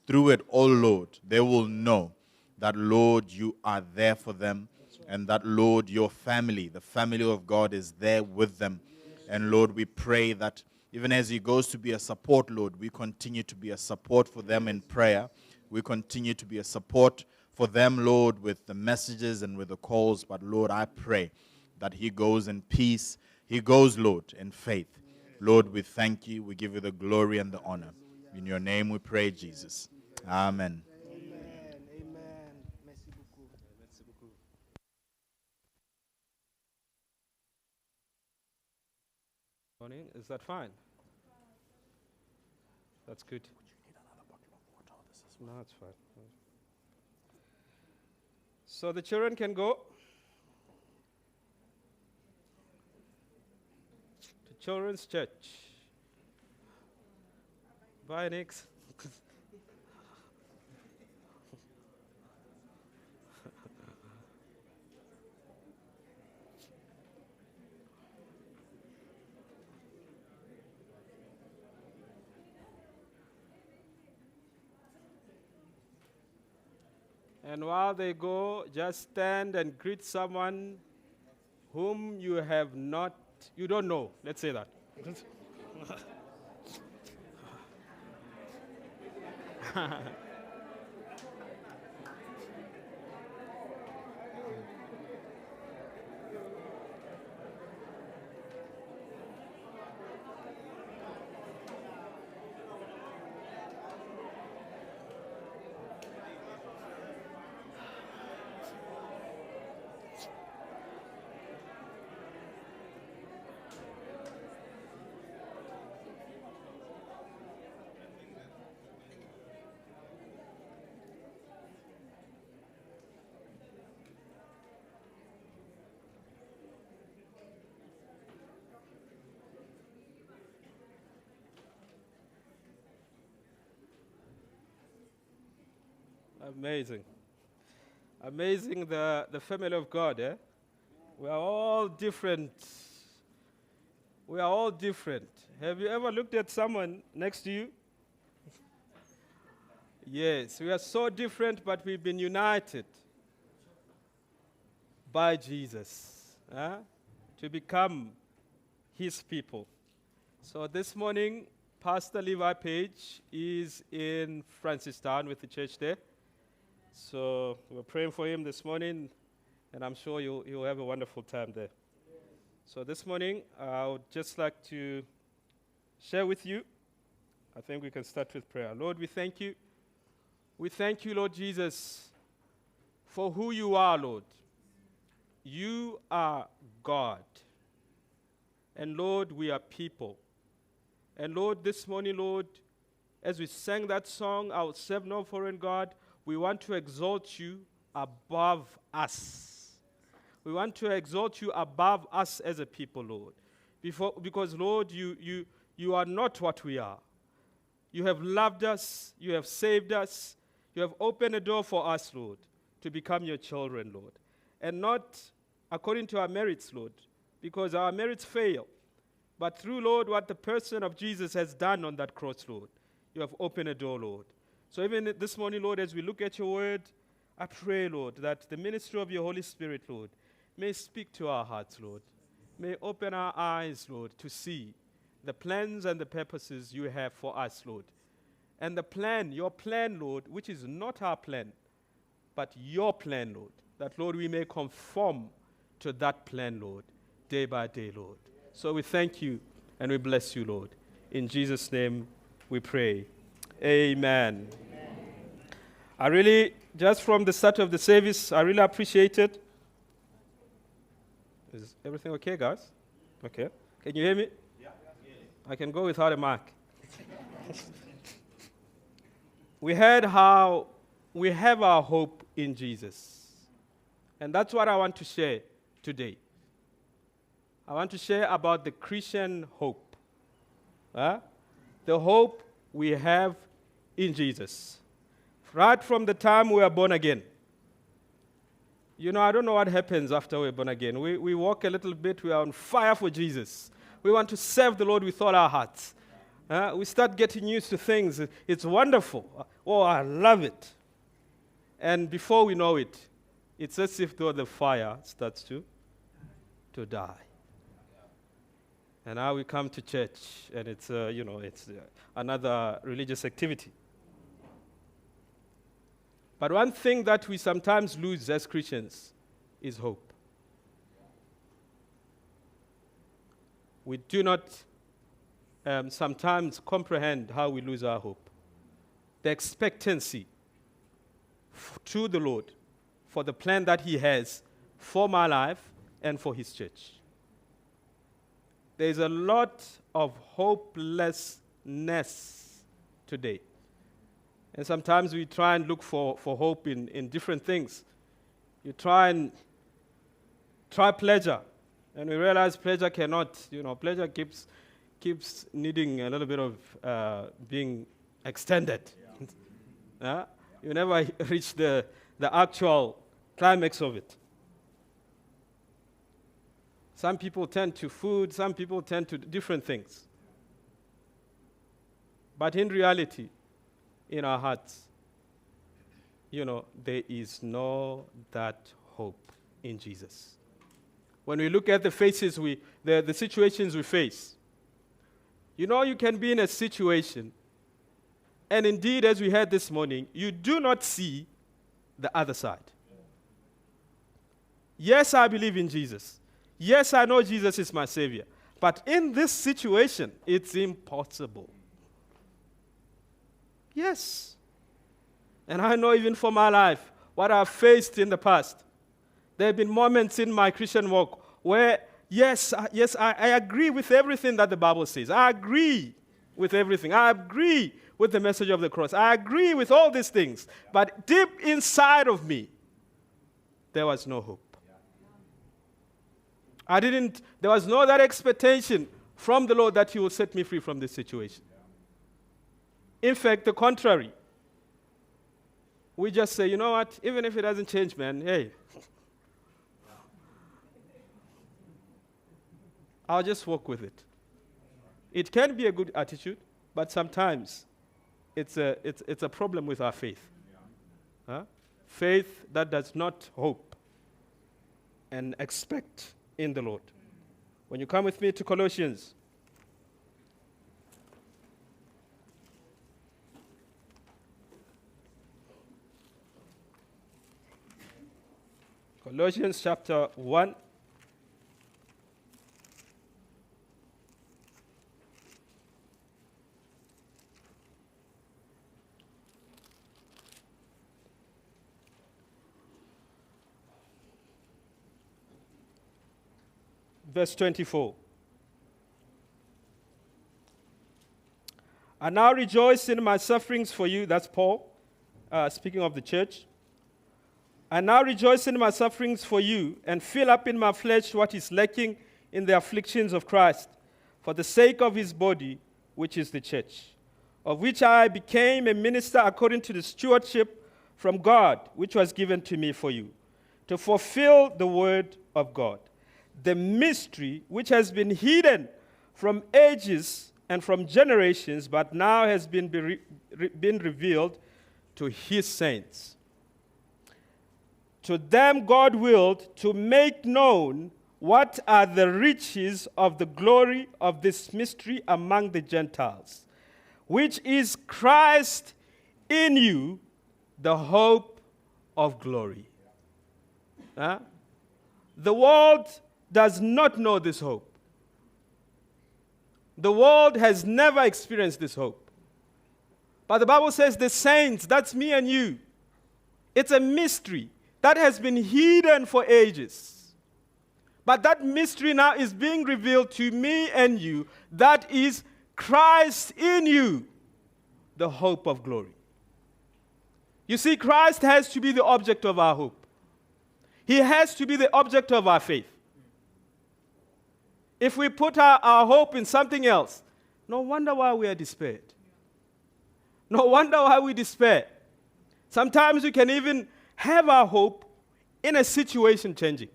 Through it all, Lord, they will know that, Lord, you are there for them. And that, Lord, your family, the family of God, is there with them. And, Lord, we pray that even as he goes to be a support, Lord, we continue to be a support for them in prayer. We continue to be a support for them, Lord, with the messages and with the calls. But, Lord, I pray that he goes in peace. He goes, Lord, in faith. Lord, we thank you. We give you the glory and the honor. In your name we pray, Jesus. Amen.
Morning. Is that fine? That's good. No, it's fine. So the children can go to Children's Church. Bye, Nix. And while they go, just stand and greet someone whom you don't know. Let's say that. Amazing. Amazing, the family of God, eh? We are all different. We are all different. Have you ever looked at someone next to you? Yes, we are so different, but we've been united by Jesus to become his people. So this morning, Pastor Levi Page is in Francistown with the church there. So we're praying for him this morning, and I'm sure you'll have a wonderful time there. So this morning, I would just like to share with you. I think we can start with prayer. Lord, we thank you. We thank you, Lord Jesus, for who you are, Lord. You are God. And Lord, we are people. And Lord, this morning, Lord, as we sang that song, I will serve no foreign God, we want to exalt you above us. We want to exalt you above us as a people, Lord. Because, Lord, you are not what we are. You have loved us. You have saved us. You have opened a door for us, Lord, to become your children, Lord. And not according to our merits, Lord, because our merits fail. But through, Lord, what the person of Jesus has done on that cross, Lord, you have opened a door, Lord. So even this morning, Lord, as we look at your word, I pray, Lord, that the ministry of your Holy Spirit, Lord, may speak to our hearts, Lord. May open our eyes, Lord, to see the plans and the purposes you have for us, Lord. And the plan, your plan, Lord, which is not our plan, but your plan, Lord, that, Lord, we may conform to that plan, Lord, day by day, Lord. So we thank you and we bless you, Lord. In Jesus' name we pray. Amen. I really, just from the start of the service, I really appreciate it. Is everything okay, guys? Okay. Can you hear me? Yeah. I can go without a mic. We heard how we have our hope in Jesus. And that's what I want to share today. I want to share about the Christian hope. The hope we have in Jesus. Right from the time we are born again. You know, I don't know what happens after we're born again. We walk a little bit, we are on fire for Jesus. We want to serve the Lord with all our hearts. We start getting used to things. It's wonderful. Oh, I love it. And before we know it, it's as if though the fire starts to die. And now we come to church, and it's another religious activity. But one thing that we sometimes lose as Christians is hope. We do not sometimes comprehend how we lose our hope. The expectancy to the Lord for the plan that he has for my life and for his church. There's a lot of hopelessness today. And sometimes we try and look for hope in different things. You try pleasure, and we realize pleasure cannot, pleasure keeps needing a little bit of being extended. Yeah. You never reach the actual climax of it. Some people tend to food, some people tend to different things. But in reality, in our hearts, there is no that hope in Jesus. When we look at the faces the situations we face, you can be in a situation, and indeed, as we heard this morning, you do not see the other side. Yes, I believe in Jesus. Yes, I know Jesus is my Savior. But in this situation, it's impossible. Yes. And I know even for my life, what I've faced in the past. There have been moments in my Christian walk where, yes, I agree with everything that the Bible says. I agree with everything. I agree with the message of the cross. I agree with all these things. But deep inside of me, there was no hope. There was no that expectation from the Lord that he will set me free from this situation. In fact, the contrary. we just say, you know what, even if it doesn't change, man, hey, I'll just walk with it. It can be a good attitude, but sometimes it's a problem with our faith. Huh? Faith that does not hope and expect in the Lord. When you come with me to Colossians, Colossians chapter 1. Verse 24. I now rejoice in my sufferings for you. That's Paul, speaking of the church. I now rejoice in my sufferings for you and fill up in my flesh what is lacking in the afflictions of Christ for the sake of his body, which is the church, of which I became a minister according to the stewardship from God, which was given to me for you, to fulfill the word of God, the mystery which has been hidden from ages and from generations, but now has been revealed to his saints. To them God willed to make known what are the riches of the glory of this mystery among the Gentiles, which is Christ in you, the hope of glory. Huh? The world does not know this hope. The world has never experienced this hope. But the Bible says the saints, that's me and you, it's a mystery that has been hidden for ages. But that mystery now is being revealed to me and you. That is Christ in you, the hope of glory. You see, Christ has to be the object of our hope. He has to be the object of our faith. If we put our hope in something else, no wonder why we are despaired. No wonder why we despair. Sometimes we can even have our hope in a situation changing.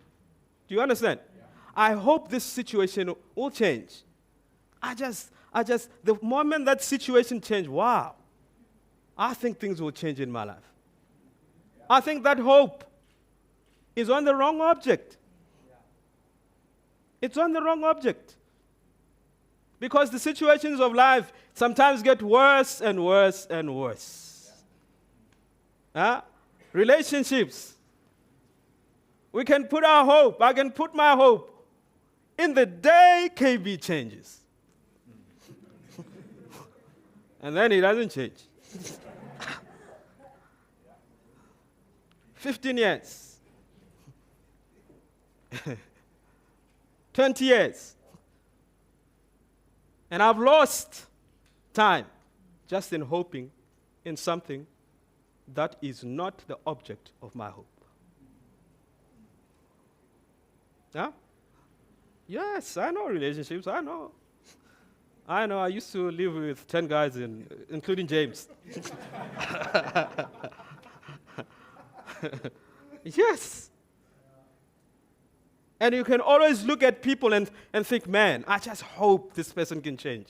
Do you understand? Yeah. I hope this situation will change. The moment that situation changes, wow, I think things will change in my life. Yeah. I think that hope is on the wrong object. Yeah. It's on the wrong object. Because the situations of life sometimes get worse and worse and worse. Huh? Relationships. We can put our hope, I can put my hope in the day KB changes. And then it doesn't change. 15 years. 20 years. And I've lost time just in hoping in something that is not the object of my hope. Huh? Yes, I know relationships. I know. I used to live with 10 guys, including James. Yes. And you can always look at people and think, man, I just hope this person can change.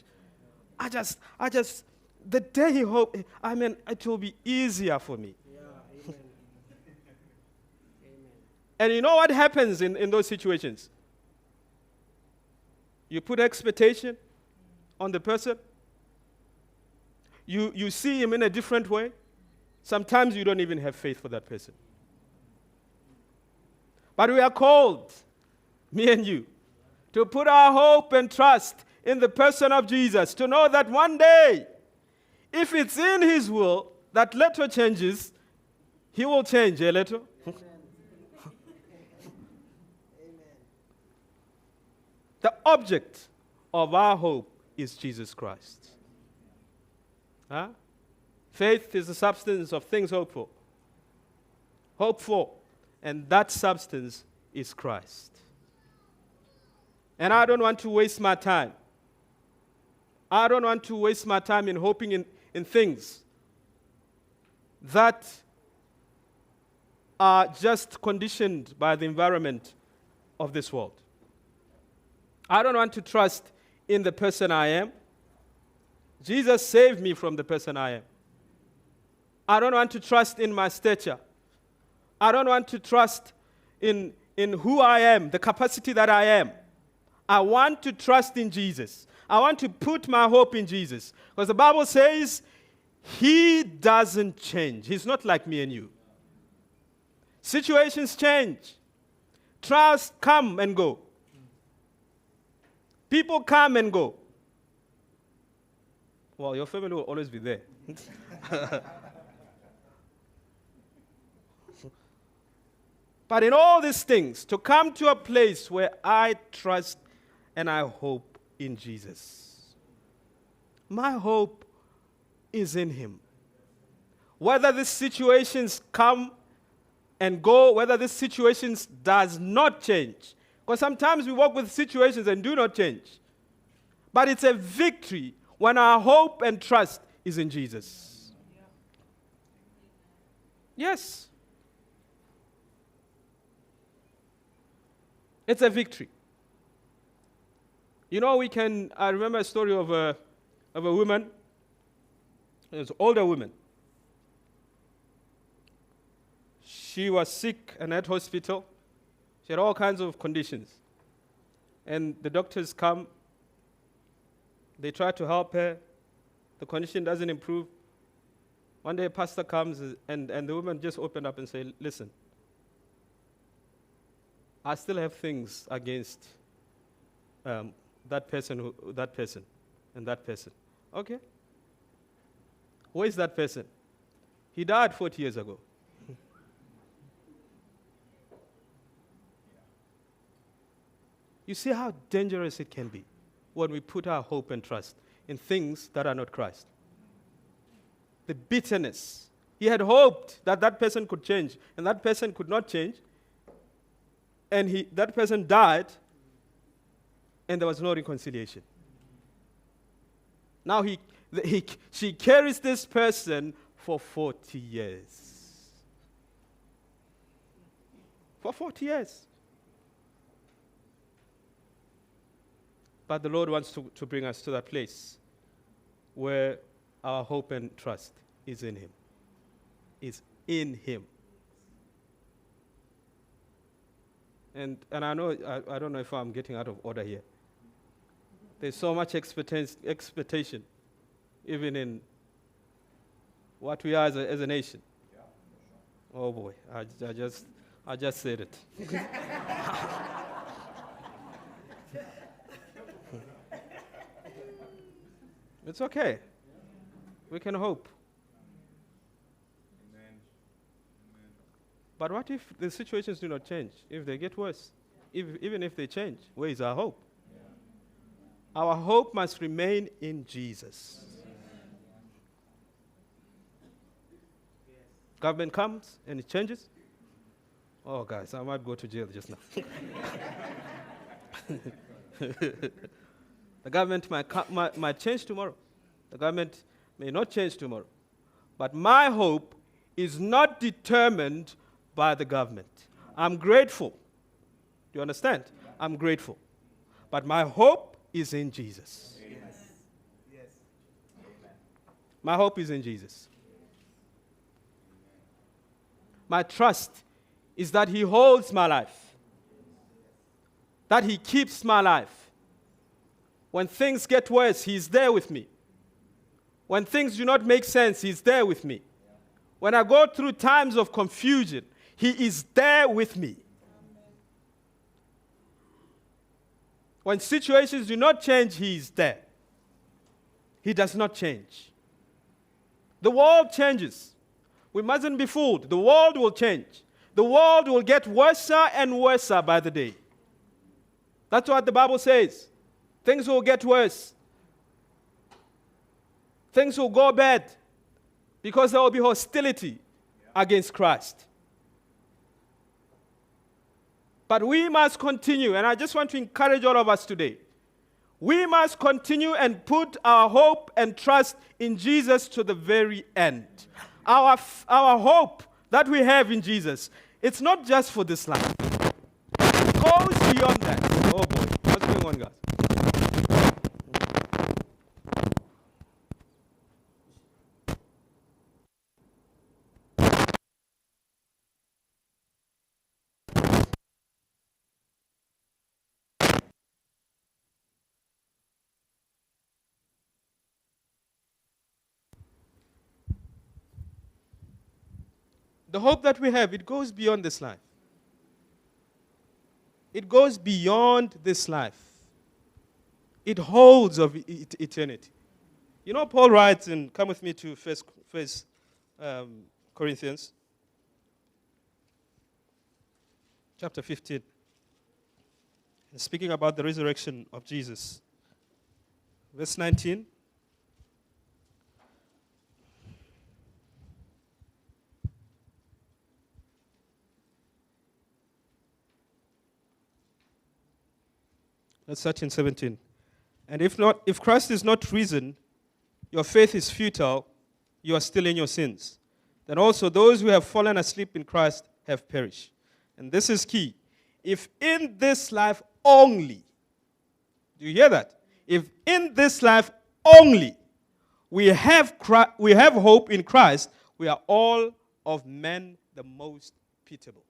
The day he hope, it will be easier for me.
Yeah, amen. Amen.
And you know what happens in those situations? You put expectation on the person. You see him in a different way. Sometimes you don't even have faith for that person. But we are called, me and you, to put our hope and trust in the person of Jesus, to know that one day, if it's in his will that Leto changes, he will change, Leto?
Amen.
The object of our hope is Jesus Christ. Huh? Faith is the substance of things hoped for. Hope for. And that substance is Christ. And I don't want to waste my time. I don't want to waste my time in hoping in things that are just conditioned by the environment of this world. I don't want to trust in the person I am. Jesus saved me from the person I am. I don't want to trust in my stature. I don't want to trust in who I am, the capacity that I am. I want to trust in Jesus. I want to put my hope in Jesus. Because the Bible says he doesn't change. He's not like me and you. Situations change. Trials come and go. People come and go. Well, your family will always be there. But in all these things, to come to a place where I trust and I hope in Jesus. My hope is in him. Whether these situations come and go, whether these situations does not change. Because sometimes we walk with situations and do not change. But it's a victory when our hope and trust is in Jesus. Yes. It's a victory. You know, I remember a story of a woman. It was an older woman. She was sick and at hospital. She had all kinds of conditions. And the doctors come. They try to help her. The condition doesn't improve. One day a pastor comes and the woman just opened up and said, listen, I still have things against that person, and that person. Okay. Where is that person? He died 40 years ago. You see how dangerous it can be when we put our hope and trust in things that are not Christ. The bitterness. He had hoped that that person could change, and that person could not change. And that person died, and there was no reconciliation. Now she carries this person for 40 years. For 40 years. But the Lord wants to bring us to that place where our hope and trust is in him. Is in him. And I know, I don't know if I'm getting out of order here. There's so much expectation, even in what we are as a nation. Oh boy, I just said it. It's okay. We can hope. But what if the situations do not change? If they get worse? Even if they change, where is our hope? Our hope must remain in Jesus. Government comes and it changes. Oh, guys, I might go to jail just now. The government might change tomorrow. The government may not change tomorrow. But my hope is not determined by the government. I'm grateful. Do you understand? I'm grateful. But my hope is in Jesus. Yes. My hope is in Jesus. My trust is that he holds my life. That he keeps my life. When things get worse, he's there with me. When things do not make sense, he's there with me. When I go through times of confusion, he is there with me. When situations do not change, he is there. He does not change. The world changes. We mustn't be fooled. The world will change. The world will get worse and worse by the day. That's what the Bible says. Things will get worse. Things will go bad because there will be hostility against Christ. But we must continue, and I just want to encourage all of us today. We must continue and put our hope and trust in Jesus to the very end. Our hope that we have in Jesus It's not just for this life. It goes beyond that. Oh boy, what's going on, guys? The hope that we have, it goes beyond this life. It goes beyond this life. It holds of eternity. You know, Paul writes, and come with me to First Corinthians, chapter 15. And speaking about the resurrection of Jesus. Verse 19. Let's start in 17. And if Christ is not risen, your faith is futile, you are still in your sins. Then also those who have fallen asleep in Christ have perished. And this is key. If in this life only, do you hear that? If in this life only we have hope in Christ, we are all of men the most pitiable.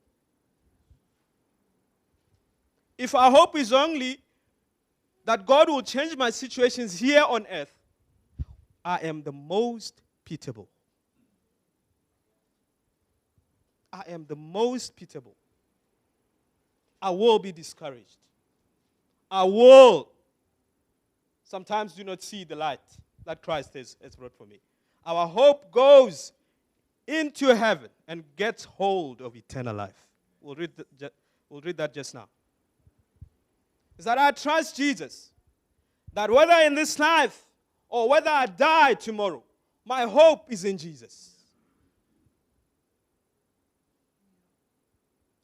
If our hope is only that God will change my situations here on earth, I am the most pitiable. I am the most pitiable. I will be discouraged. I will sometimes do not see the light that Christ has brought for me. Our hope goes into heaven and gets hold of eternal life. We'll read that just now. Is that I trust Jesus, that whether in this life or whether I die tomorrow, my hope is in Jesus.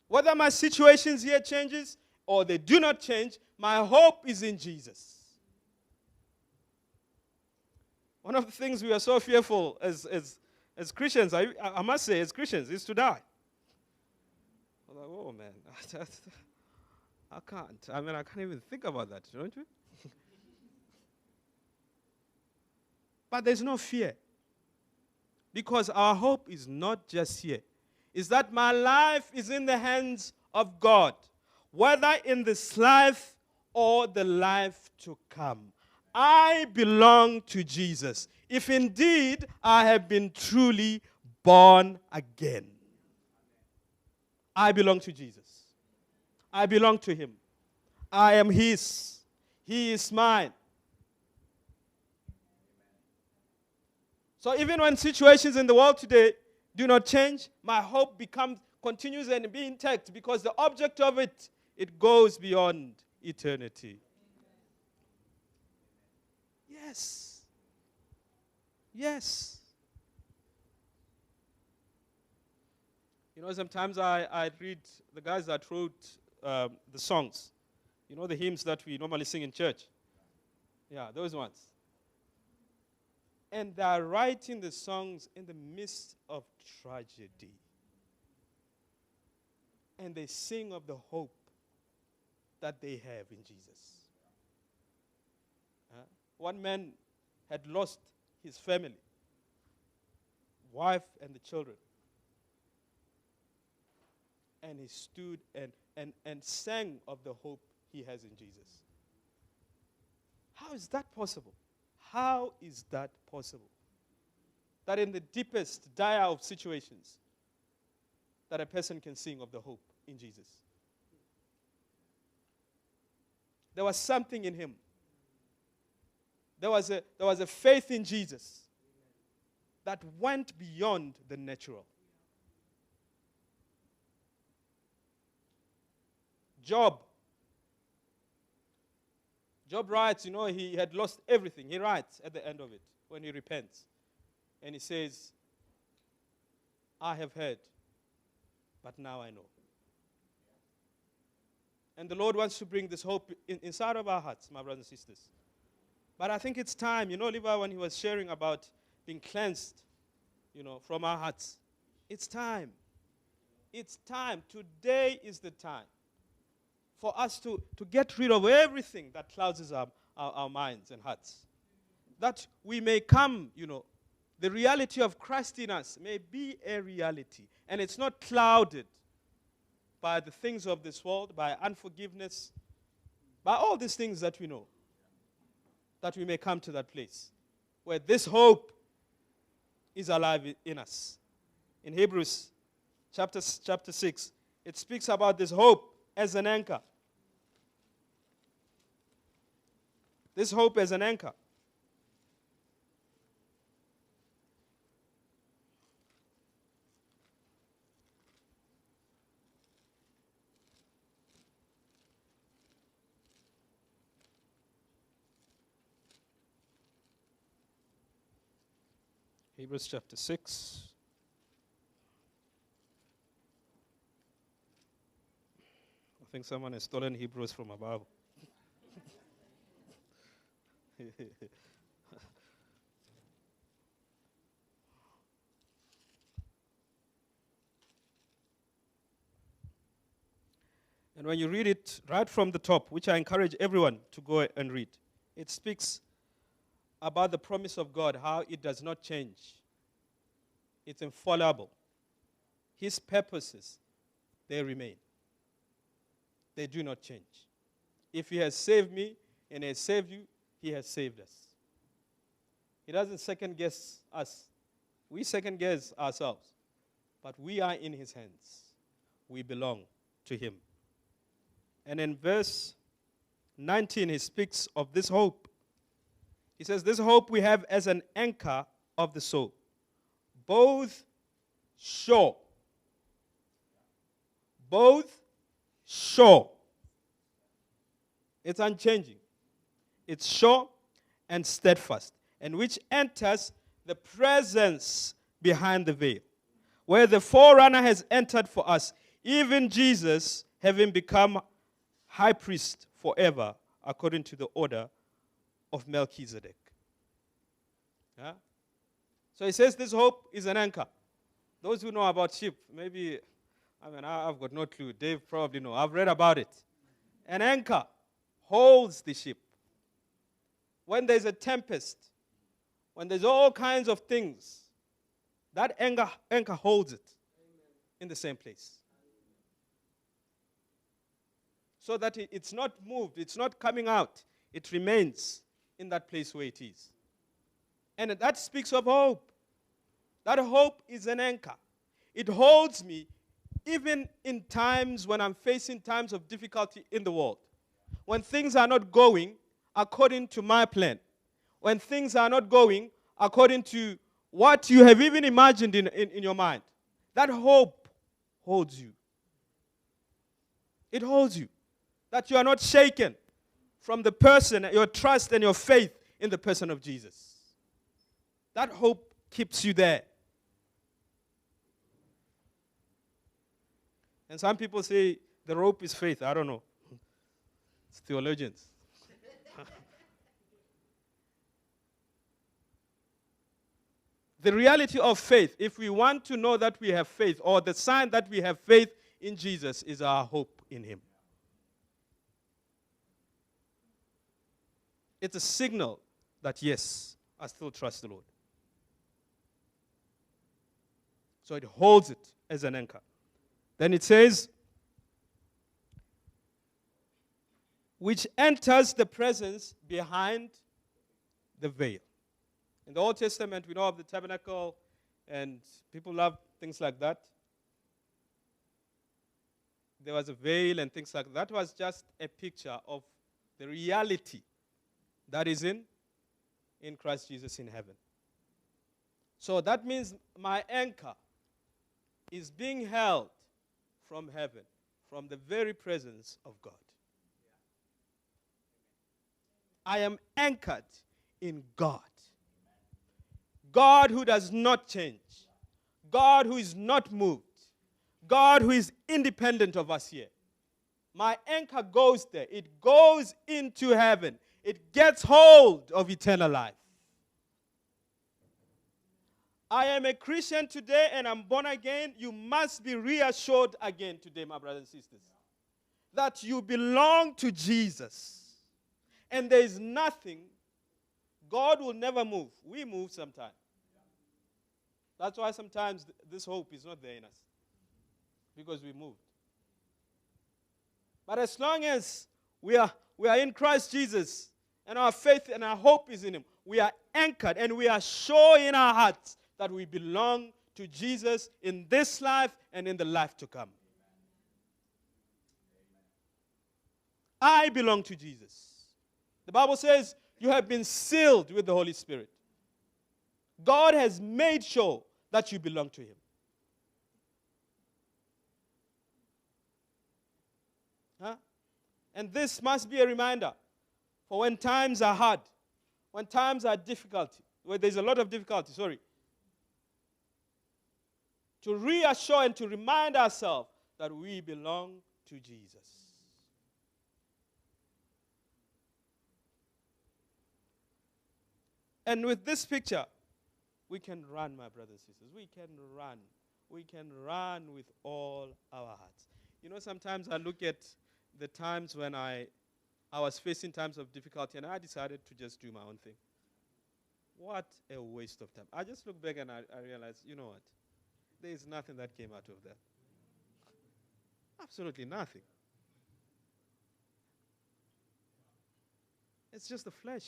Whether my situations here changes or they do not change, my hope is in Jesus. One of the things we are so fearful as Christians, I must say, as Christians, is to die. I'm like, oh man, I can't. I can't even think about that, don't you? But there's no fear. Because our hope is not just here. It's that my life is in the hands of God, whether in this life or the life to come. I belong to Jesus, if indeed I have been truly born again. I belong to Jesus. I belong to Him. I am His. He is mine. So even when situations in the world today do not change, my hope continues and be intact, because the object of it goes beyond eternity. Yes. Yes. You know, sometimes I read the guys that wrote the songs. You know, the hymns that we normally sing in church. Yeah, those ones. And they are writing the songs in the midst of tragedy. And they sing of the hope that they have in Jesus. One man had lost his family, wife and the children. And he stood and sang of the hope he has in Jesus. How is that possible? How is that possible? That in the deepest, dire of situations, that a person can sing of the hope in Jesus. There was something in him. There was a faith in Jesus that went beyond the natural. Job writes, you know, he had lost everything. He writes at the end of it when he repents. And he says, I have heard, but now I know. And the Lord wants to bring this hope inside of our hearts, my brothers and sisters. But I think it's time, you know, Levi, when he was sharing about being cleansed, you know, from our hearts, it's time. It's time. Today is the time for us to get rid of everything that clouds our minds and hearts. That we may come, the reality of Christ in us may be a reality. And it's not clouded by the things of this world, by unforgiveness, by all these things that we know. That we may come to that place where this hope is alive in us. In Hebrews chapter 6, it speaks about this hope as an anchor. This hope as an anchor. Hebrews chapter 6. I think someone has stolen Hebrews from above. And when you read it right from the top, which I encourage everyone to go and read, it speaks about the promise of God, how it does not change. It's infallible. His purposes, they remain. They do not change. If He has saved me and He has saved you, He has saved us. He doesn't second guess us. We second guess ourselves. But we are in His hands. We belong to Him. And in verse 19, he speaks of this hope. He says, this hope we have as an anchor of the soul, both sure. Both sure. It's unchanging. It's sure and steadfast, and which enters the presence behind the veil, where the forerunner has entered for us, even Jesus, having become high priest forever, according to the order of Melchizedek. Yeah? So he says this hope is an anchor. Those who know about ship, maybe, I've got no clue. Dave probably know. I've read about it. An anchor holds the ship. When there's a tempest, when there's all kinds of things, that anchor holds it in the same place. So that it's not moved, it's not coming out. It remains in that place where it is. And that speaks of hope. That hope is an anchor. It holds me even in times when I'm facing times of difficulty in the world. When things are not going according to my plan. When things are not going according to what you have even imagined in your mind. That hope holds you. It holds you. That you are not shaken from the person, your trust and your faith in the person of Jesus. That hope keeps you there. And some people say the rope is faith. I don't know. It's theologians. The reality of faith, if we want to know that we have faith, or the sign that we have faith in Jesus, is our hope in Him. It's a signal that, yes, I still trust the Lord. So it holds it as an anchor. Then it says, which enters the presence behind the veil. In the Old Testament, we know of the tabernacle, and people love things like that. There was a veil and things like that. That was just a picture of the reality that is in Christ Jesus in heaven. So that means my anchor is being held from heaven, from the very presence of God. I am anchored in God. God who does not change. God who is not moved. God who is independent of us here. My anchor goes there. It goes into heaven. It gets hold of eternal life. I am a Christian today and I'm born again, you must be reassured again today, my brothers and sisters, that you belong to Jesus. And there is nothing, God will never move. We move sometimes. That's why sometimes this hope is not there in us, because we moved. But as long as we are in Christ Jesus, and our faith and our hope is in Him, we are anchored and we are sure in our hearts that we belong to Jesus in this life and in the life to come. I belong to Jesus. The Bible says you have been sealed with the Holy Spirit. God has made sure that you belong to Him. Huh? And this must be a reminder for when times are hard, when times are difficult, where there's a lot of difficulty, to reassure and to remind ourselves that we belong to Jesus. And with this picture, we can run, my brothers and sisters. We can run. We can run with all our hearts. You know, sometimes I look at the times when I was facing times of difficulty and I decided to just do my own thing. What a waste of time. I just look back and I realize, you know what? There is nothing that came out of that. Absolutely nothing. It's just the flesh.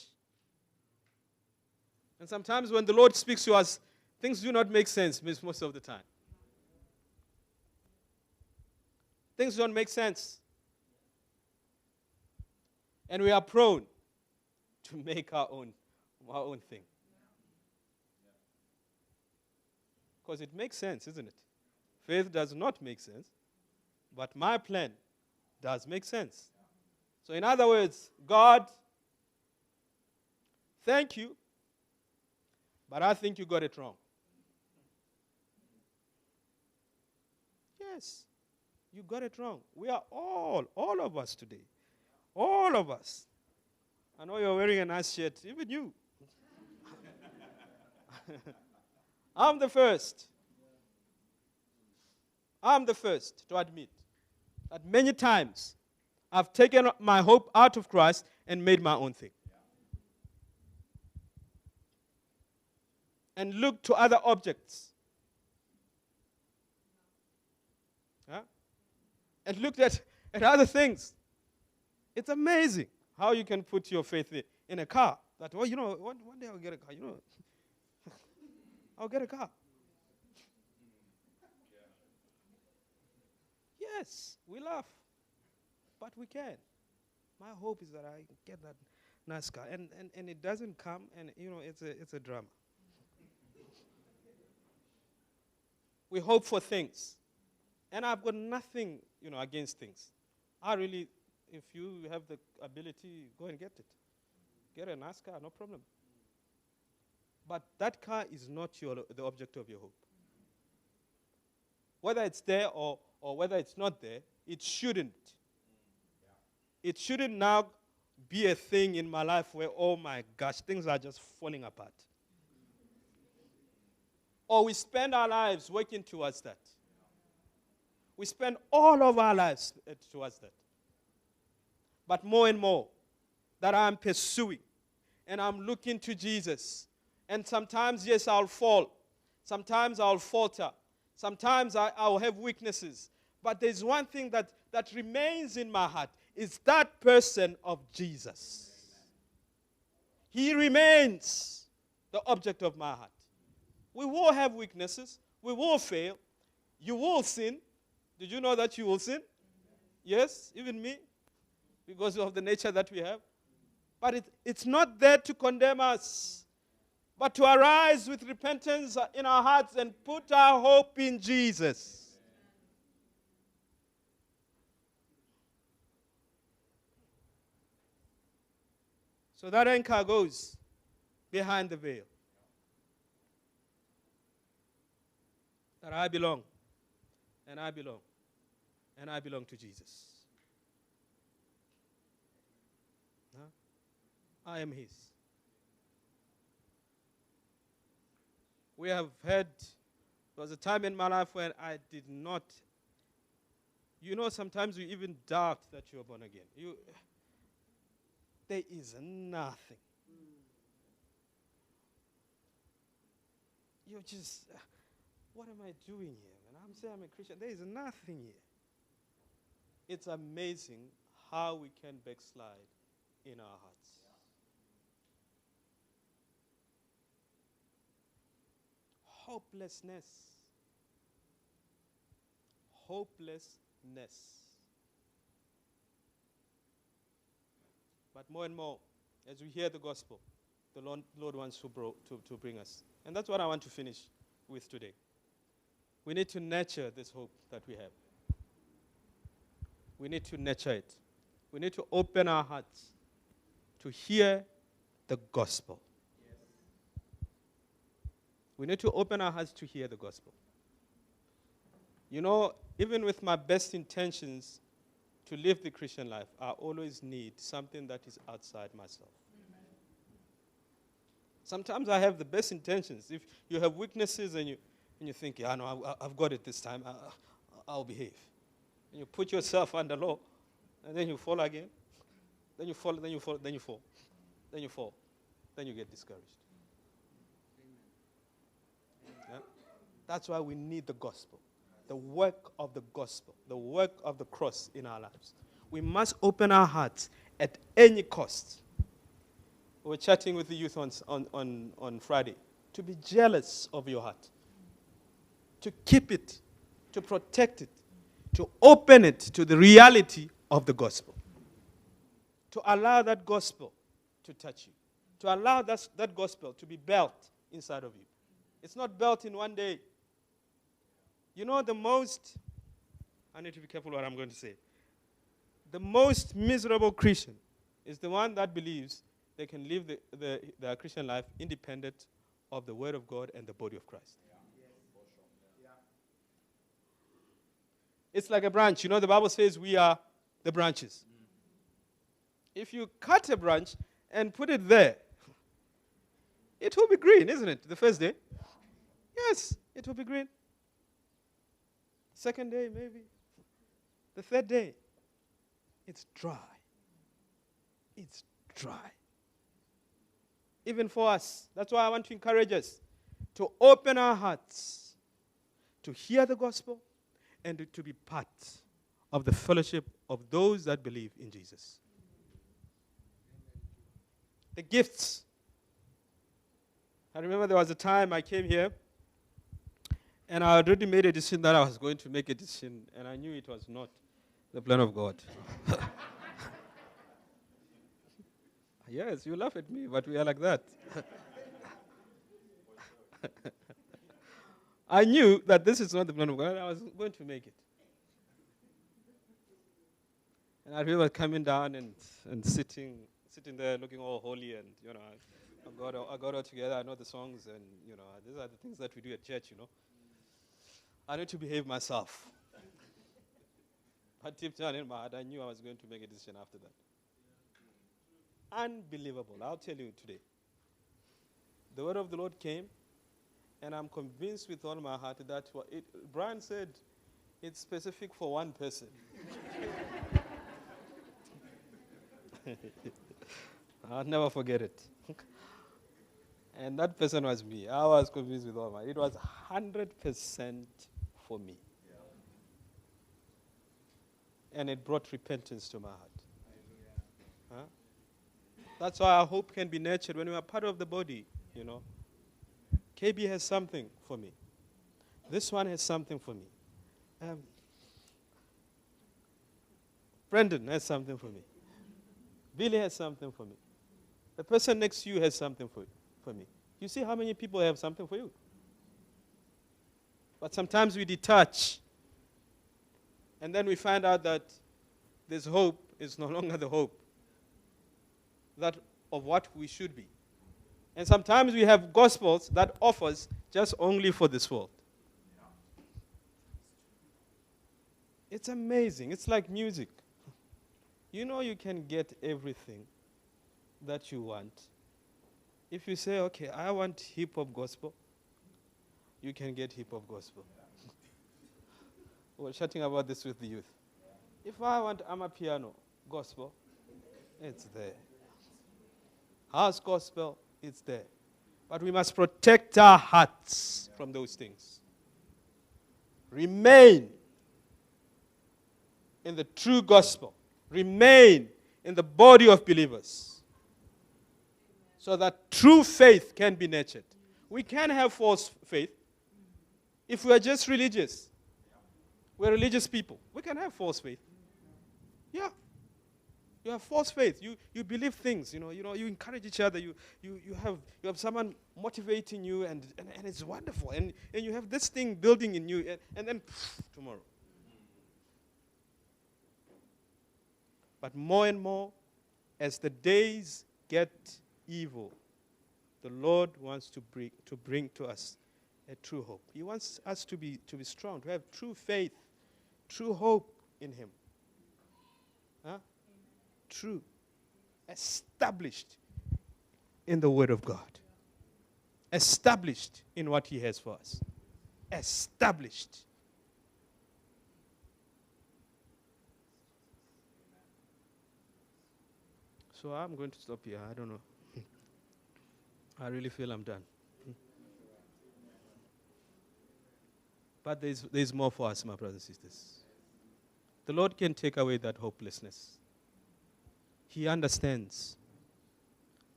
And sometimes when the Lord speaks to us, things do not make sense most of the time. Things don't make sense. And we are prone to make our own thing. Because it makes sense, isn't it? Faith does not make sense, but my plan does make sense. So in other words, God, thank you, but I think you got it wrong. Yes, you got it wrong. We are all of us today. All of us. I know you're wearing a nice shirt, even you. I'm the first to admit that many times I've taken my hope out of Christ and made my own thing. And looked to other objects. Huh? And looked at other things. It's amazing how you can put your faith in a car. That, well, you know, one day I'll get a car. You know, I'll get a car. Yes, we laugh, but we can. My hope is that I get that nice car, and it doesn't come, and you know, it's a drama. We hope for things, and I've got nothing, you know, against things. I really, if you have the ability, go and get it. Get a nice car, no problem. But that car is not the object of your hope. Whether it's there or whether it's not there, it shouldn't. It shouldn't now be a thing in my life where, oh my gosh, things are just falling apart. Or we spend our lives working towards that. We spend all of our lives towards that. But more and more, that I'm pursuing, and I'm looking to Jesus. And sometimes, yes, I'll fall. Sometimes I'll falter. Sometimes I'll have weaknesses. But there's one thing that remains in my heart, is that person of Jesus. He remains the object of my heart. We will have weaknesses. We will fail. You will sin. Did you know that you will sin? Yes, even me, because of the nature that we have. But it's not there to condemn us, but to arise with repentance in our hearts and put our hope in Jesus. So that anchor goes behind the veil. That I belong, and I belong, and I belong to Jesus. Huh? I am His. We have had, there was a time in my life when I did not, sometimes you even doubt that you're born again. There is nothing. You're just, what am I doing here? And I'm saying I'm a Christian. There is nothing here. It's amazing how we can backslide in our hearts. Hopelessness. But more and more, as we hear the gospel, the Lord wants to bring us. And that's what I want to finish with today. We need to nurture this hope that we have. We need to nurture it. We need to open our hearts to hear the gospel. We need to open our hearts to hear the gospel. Even with my best intentions to live the Christian life, I always need something that is outside myself. Sometimes I have the best intentions. If you have weaknesses and you think, yeah, no, I've got it this time, I'll behave. And you put yourself under law, and then you fall again. Then you fall, then you fall, then you fall. Then you fall. Then you get discouraged. Yeah? That's why we need the gospel. The work of the gospel. The work of the cross in our lives. We must open our hearts at any cost. We were chatting with the youth on Friday. To be jealous of your heart. To keep it. To protect it. To open it to the reality of the gospel. To allow that gospel to touch you. To allow that gospel to be built inside of you. It's not built in one day. I need to be careful what I'm going to say. The most miserable Christian is the one that believes they can live their Christian life independent of the Word of God and the body of Christ. It's like a branch. The Bible says we are the branches. If you cut a branch and put it there, it will be green, isn't it? The first day? Yes, it will be green. Second day, maybe. The third day, it's dry. It's dry. Even for us. That's why I want to encourage us to open our hearts to hear the gospel and to be part of the fellowship of those that believe in Jesus. The gifts. I remember there was a time I came here and I had already made a decision that I was going to make a decision, and I knew it was not the plan of God. Yes, you laugh at me, but we are like that. I knew that this is not the plan of God. I was going to make it. And I remember coming down and sitting there looking all holy, and I got all together. I know the songs, and these are the things that we do at church. I need to behave myself. But deep down in my heart, I knew I was going to make a decision after that. Unbelievable. I'll tell you today. The word of the Lord came, and I'm convinced with all my heart that Brian said it's specific for one person. I'll never forget it. And that person was me. I was convinced with all my heart. It was 100% for me. And it brought repentance to my heart. Huh? That's why our hope can be nurtured when we are part of the body, KB has something for me. This one has something for me. Brendan has something for me. Billy has something for me. The person next to you has something for me. You see how many people have something for you? But sometimes we detach. And then we find out that this hope is no longer the hope that of what we should be. And sometimes we have gospels that offers just only for this world. It's amazing. It's like music. You can get everything that you want. If you say, okay, I want hip-hop gospel, you can get hip-hop gospel. We're chatting about this with the youth. If I want amapiano gospel, it's there. House gospel, it's there. But we must protect our hearts from those things. Remain in the true gospel. Remain in the body of believers. So that true faith can be nurtured. We can have false faith if we are just religious. We're religious people. We can have false faith. Yeah. You have false faith. You believe things. You encourage each other. You have someone motivating you, and it's wonderful. And you have this thing building in you, and then tomorrow. But more and more, as the days get evil, the Lord wants to bring to us a true hope. He wants us to be strong, to have true faith, true hope in Him. Huh? True. Established in the Word of God. Established in what He has for us. Established. So I'm going to stop here. I don't know. I really feel I'm done. But there's more for us, my brothers and sisters. The Lord can take away that hopelessness. He understands.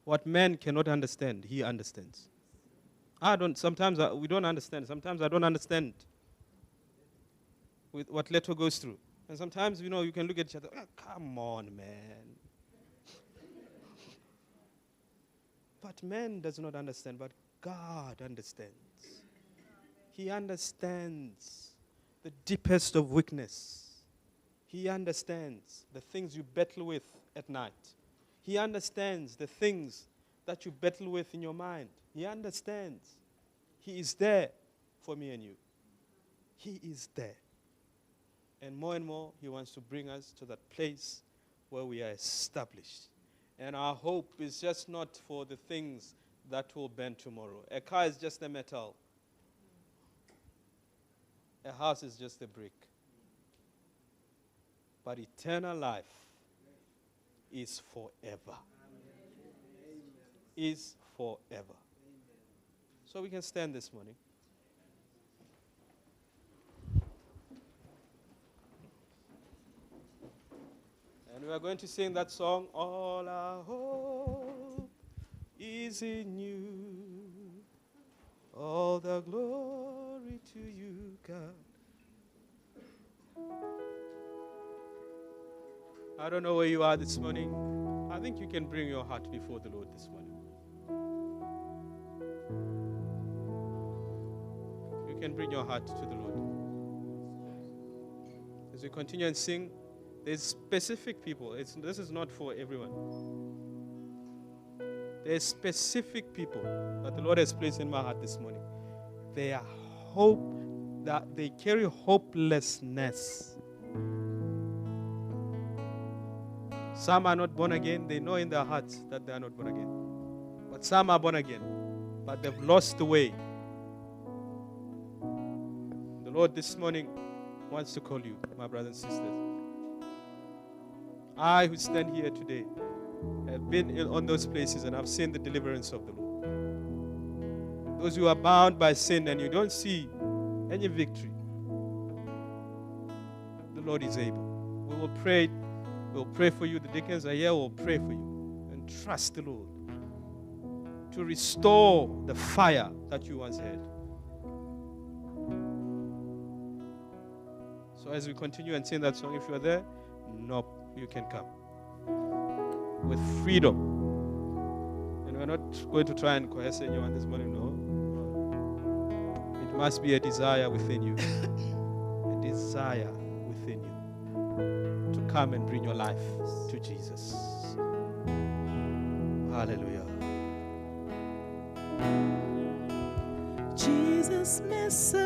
What man cannot understand, He understands. Sometimes we don't understand. Sometimes I don't understand with what Leto goes through. And sometimes, you can look at each other, come on, man. But man does not understand, but God understands. He understands the deepest of weakness. He understands the things you battle with at night. He understands the things that you battle with in your mind. He understands. He is there for me and you. He is there. And more, He wants to bring us to that place where we are established. And our hope is just not for the things that will bend tomorrow. A car is just a metal. A house is just a brick. But eternal life is forever. Is forever. So we can stand this morning. And we are going to sing that song, All Our Hope is in You. All the glory to You, God. I don't know where you are this morning. I think you can bring your heart before the Lord this morning. You can bring your heart to the Lord. As we continue and sing, there's specific people. This is not for everyone. There's specific people that the Lord has placed in my heart this morning. They are that they carry hopelessness. Some are not born again. They know in their hearts that they are not born again. But some are born again, but they've lost the way. The Lord this morning wants to call you, my brothers and sisters. I who stand here today have been on those places and I've seen the deliverance of the Lord. Those who are bound by sin and you don't see any victory, the Lord is able. We will pray. We'll pray for you. The deacons are here. We'll pray for you. And trust the Lord to restore the fire that you once had. So as we continue and sing that song, if you are there, you can come with freedom. And we're not going to try and coerce anyone this morning, no. It must be a desire within you. A desire within you to come and bring your life to Jesus. Hallelujah.
Jesus Messiah,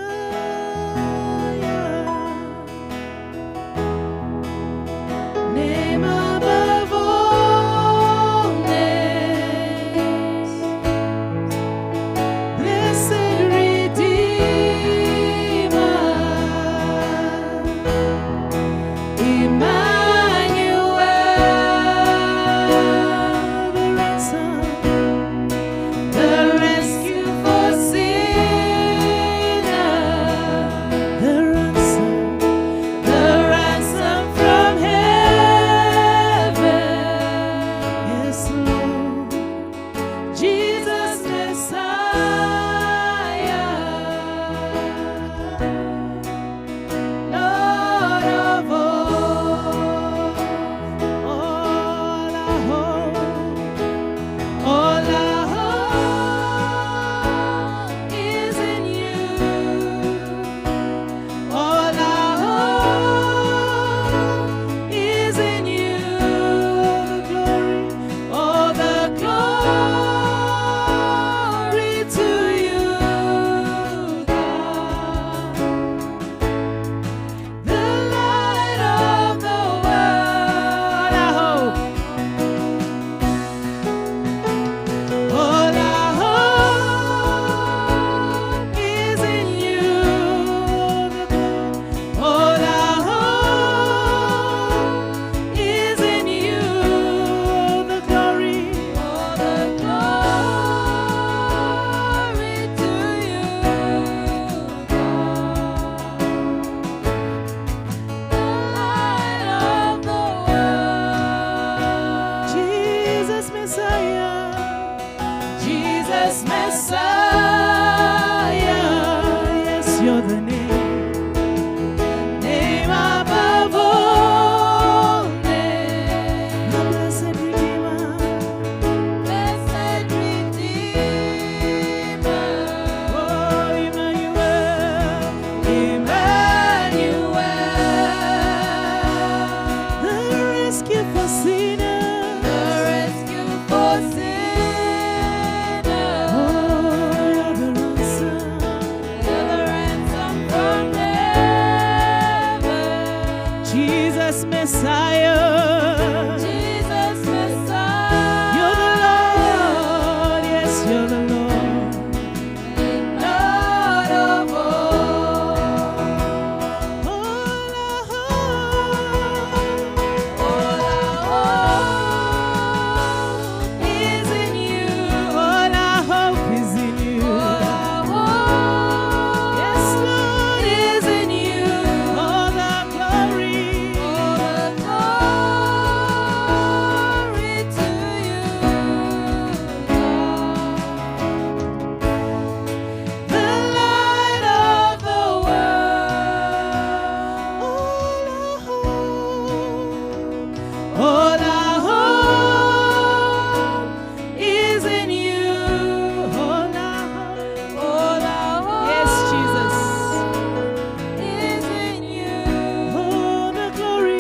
name above all names, blessed Redeemer.
Jesus Messiah. Yes, you're the name above all names. The blessed Redeemer, blessed Redeemer. Oh, Emmanuel, Emmanuel, the rescue for sinners, the rescue for sinners. Oh, you're the ransom from heaven. Jesus Messiah, Jesus Messiah. You're the Lord, yes, you're the Lord, Lord of all. All our hope is in you. All our hope is in you. All our hope, yes, Lord, is in you. All the glory to you. The light of the world. All our hope is in you. All our hope, yes, Jesus, is in you. All the glory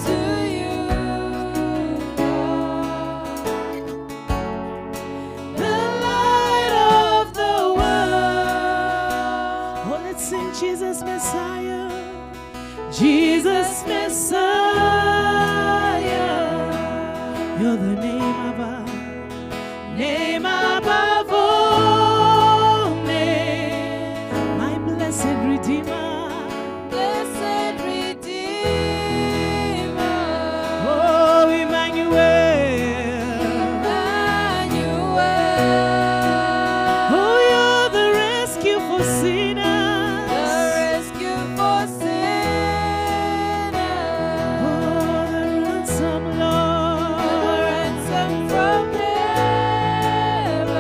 to you. The light of the world. Oh, let's sing Jesus Messiah. Jesus Messiah. You're the name above all names. My blessed Redeemer, blessed Redeemer. Oh, Emmanuel, Emmanuel. Oh, you're the rescue for sinners, the rescue for sinners. Oh, the ransom, Lord, the ransom from heaven.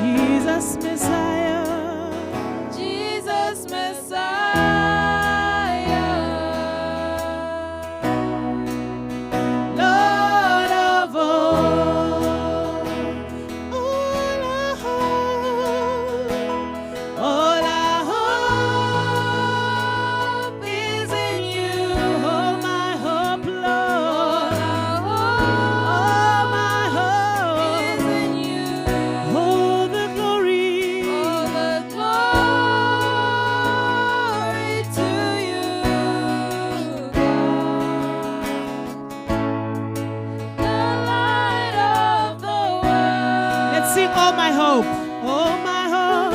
Jesus Messiah, Jesus Messiah, Lord of all. All our hope is in you. All my hope, Lord. All my hope is in you. All the glory to you. The light of the world. Let's sing all my hope. All my hope.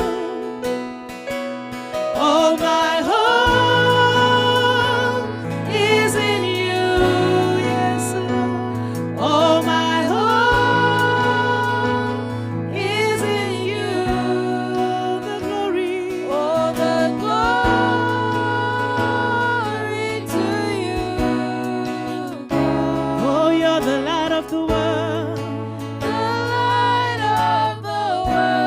All my hope is in you. Yes, Lord. All my hope is in you. The glory to you. Oh, you're the light of the world. The light of the world.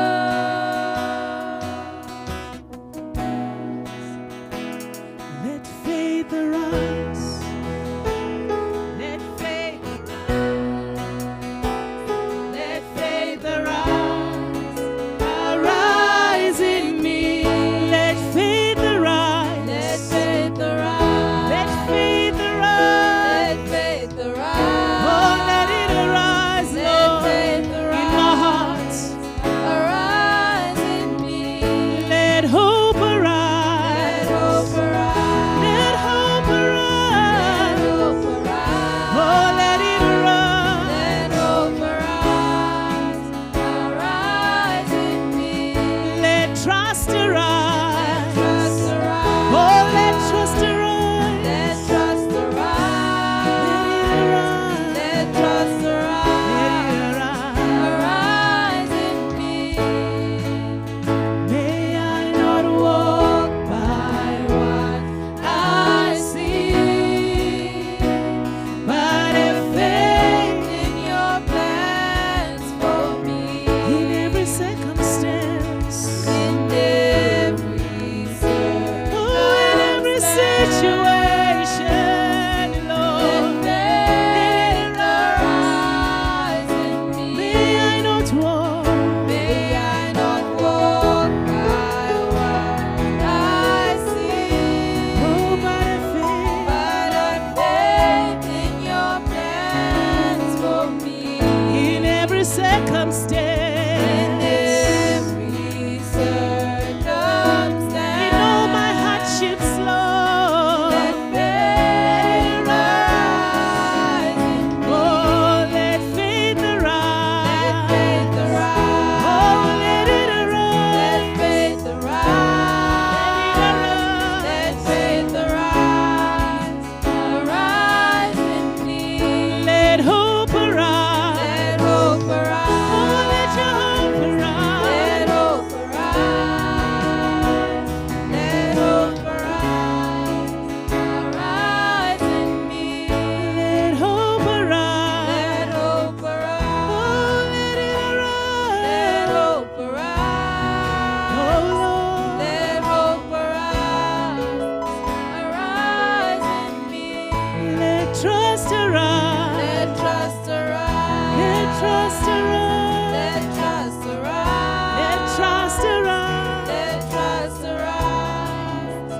Let trust arise.
Let trust arise.
Let trust arise.
Let trust arise.
Let trust arise.
Let trust arise.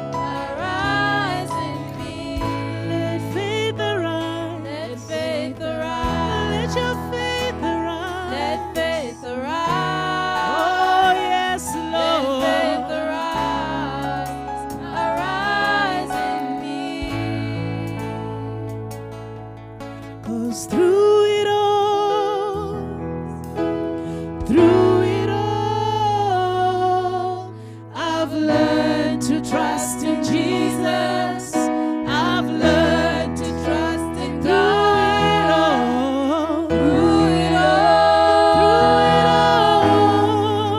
Arise in me.
Let faith arise.
Let faith arise.
Let your faith arise.
Let faith arise.
Oh yes,
Let
Lord.
faith arise. Arise in me.
'Cause through it all, I've learned to trust in Jesus. I've learned to trust in God.
Through it all.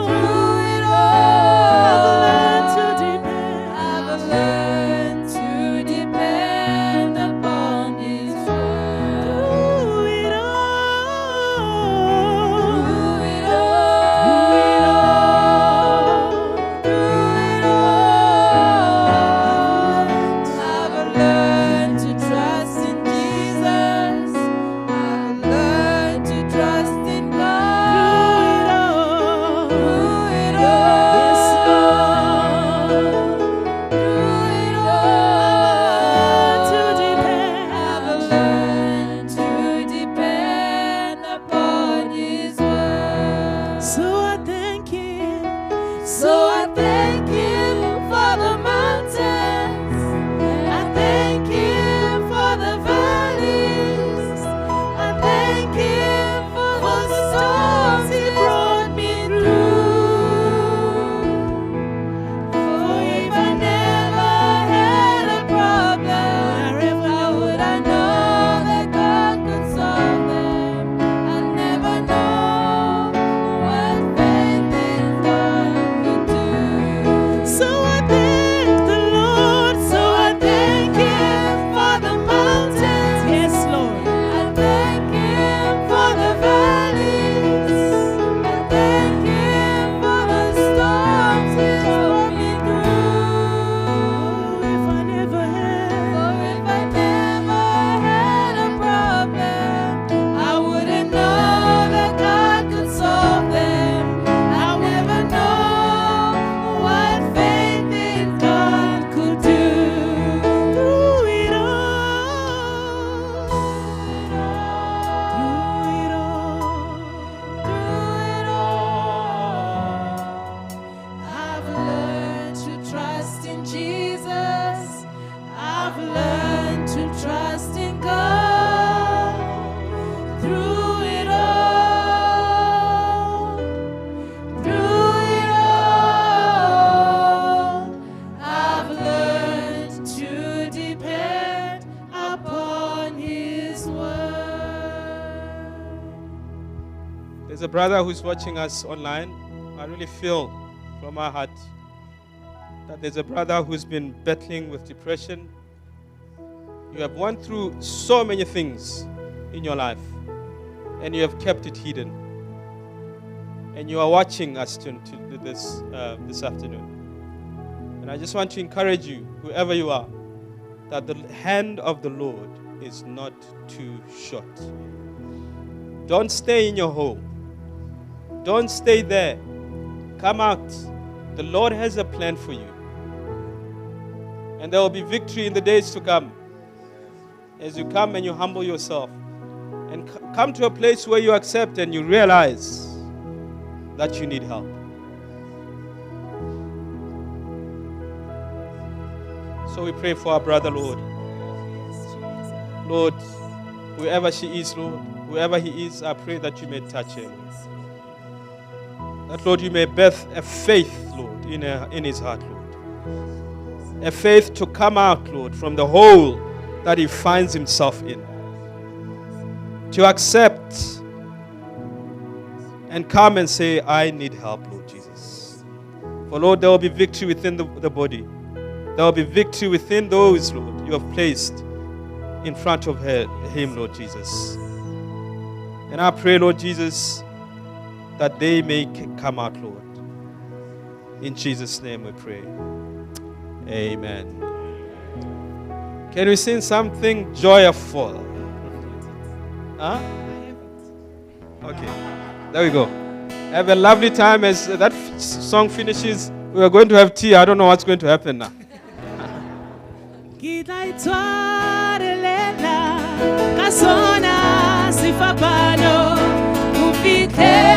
Through it all.
I've learned to depend upon His word.
Through it all.
Through it all. I've learned to trust in Jesus. I've learned to trust in God. Through it all.
Yes, Lord.
Through it
To
all.
depend.
I've learned to depend upon His word.
So I thank Him.
So I thank Him for the mountains. I thank Him for the valleys. I thank Him for the storms He brought me through. For if I never had a problem, how would I know that God could solve them? I never know what faith in God could do.
So I thank the Lord. So I thank Him
for the mountains.
Yes, Lord.
I thank Him for the valleys. I thank Him for the storms He brought me through.
If I never had.
For if I never had a problem, I wouldn't know that God could solve them. I'll never know what faith in God could do.
Through it all.
I've learned to trust in Jesus. I've learned to trust in God. Through it all. I've learned to depend upon His word.
There's a brother who's watching us online. I really feel from my heart that there's a brother who's been battling with depression. You have gone through so many things in your life, and you have kept it hidden. And you are watching us this afternoon. And I just want to encourage you, whoever you are, that the hand of the Lord is not too short. Don't stay in your hole. Don't stay there. Come out. The Lord has a plan for you. And there will be victory in the days to come. As you come and you humble yourself and come to a place where you accept and you realize that you need help. So we pray for our brother, Lord. Lord, whoever she is, Lord, whoever he is, I pray that you may touch him. That, Lord, you may birth a faith, Lord, in his heart, Lord. A faith to come out, Lord, from the hole that he finds himself in. To accept and come and say, I need help, Lord Jesus. For, Lord, there will be victory within the body. There will be victory within those, Lord, you have placed in front of him, Lord Jesus. And I pray, Lord Jesus, that they may come out, Lord. In Jesus' name we pray. Amen. Can we sing something joyful? Huh? Okay, there we go. Have a lovely time. As that song finishes, we are going to have tea. I don't know what's going to happen now.
Kita itwarelela kasona sifapano ufite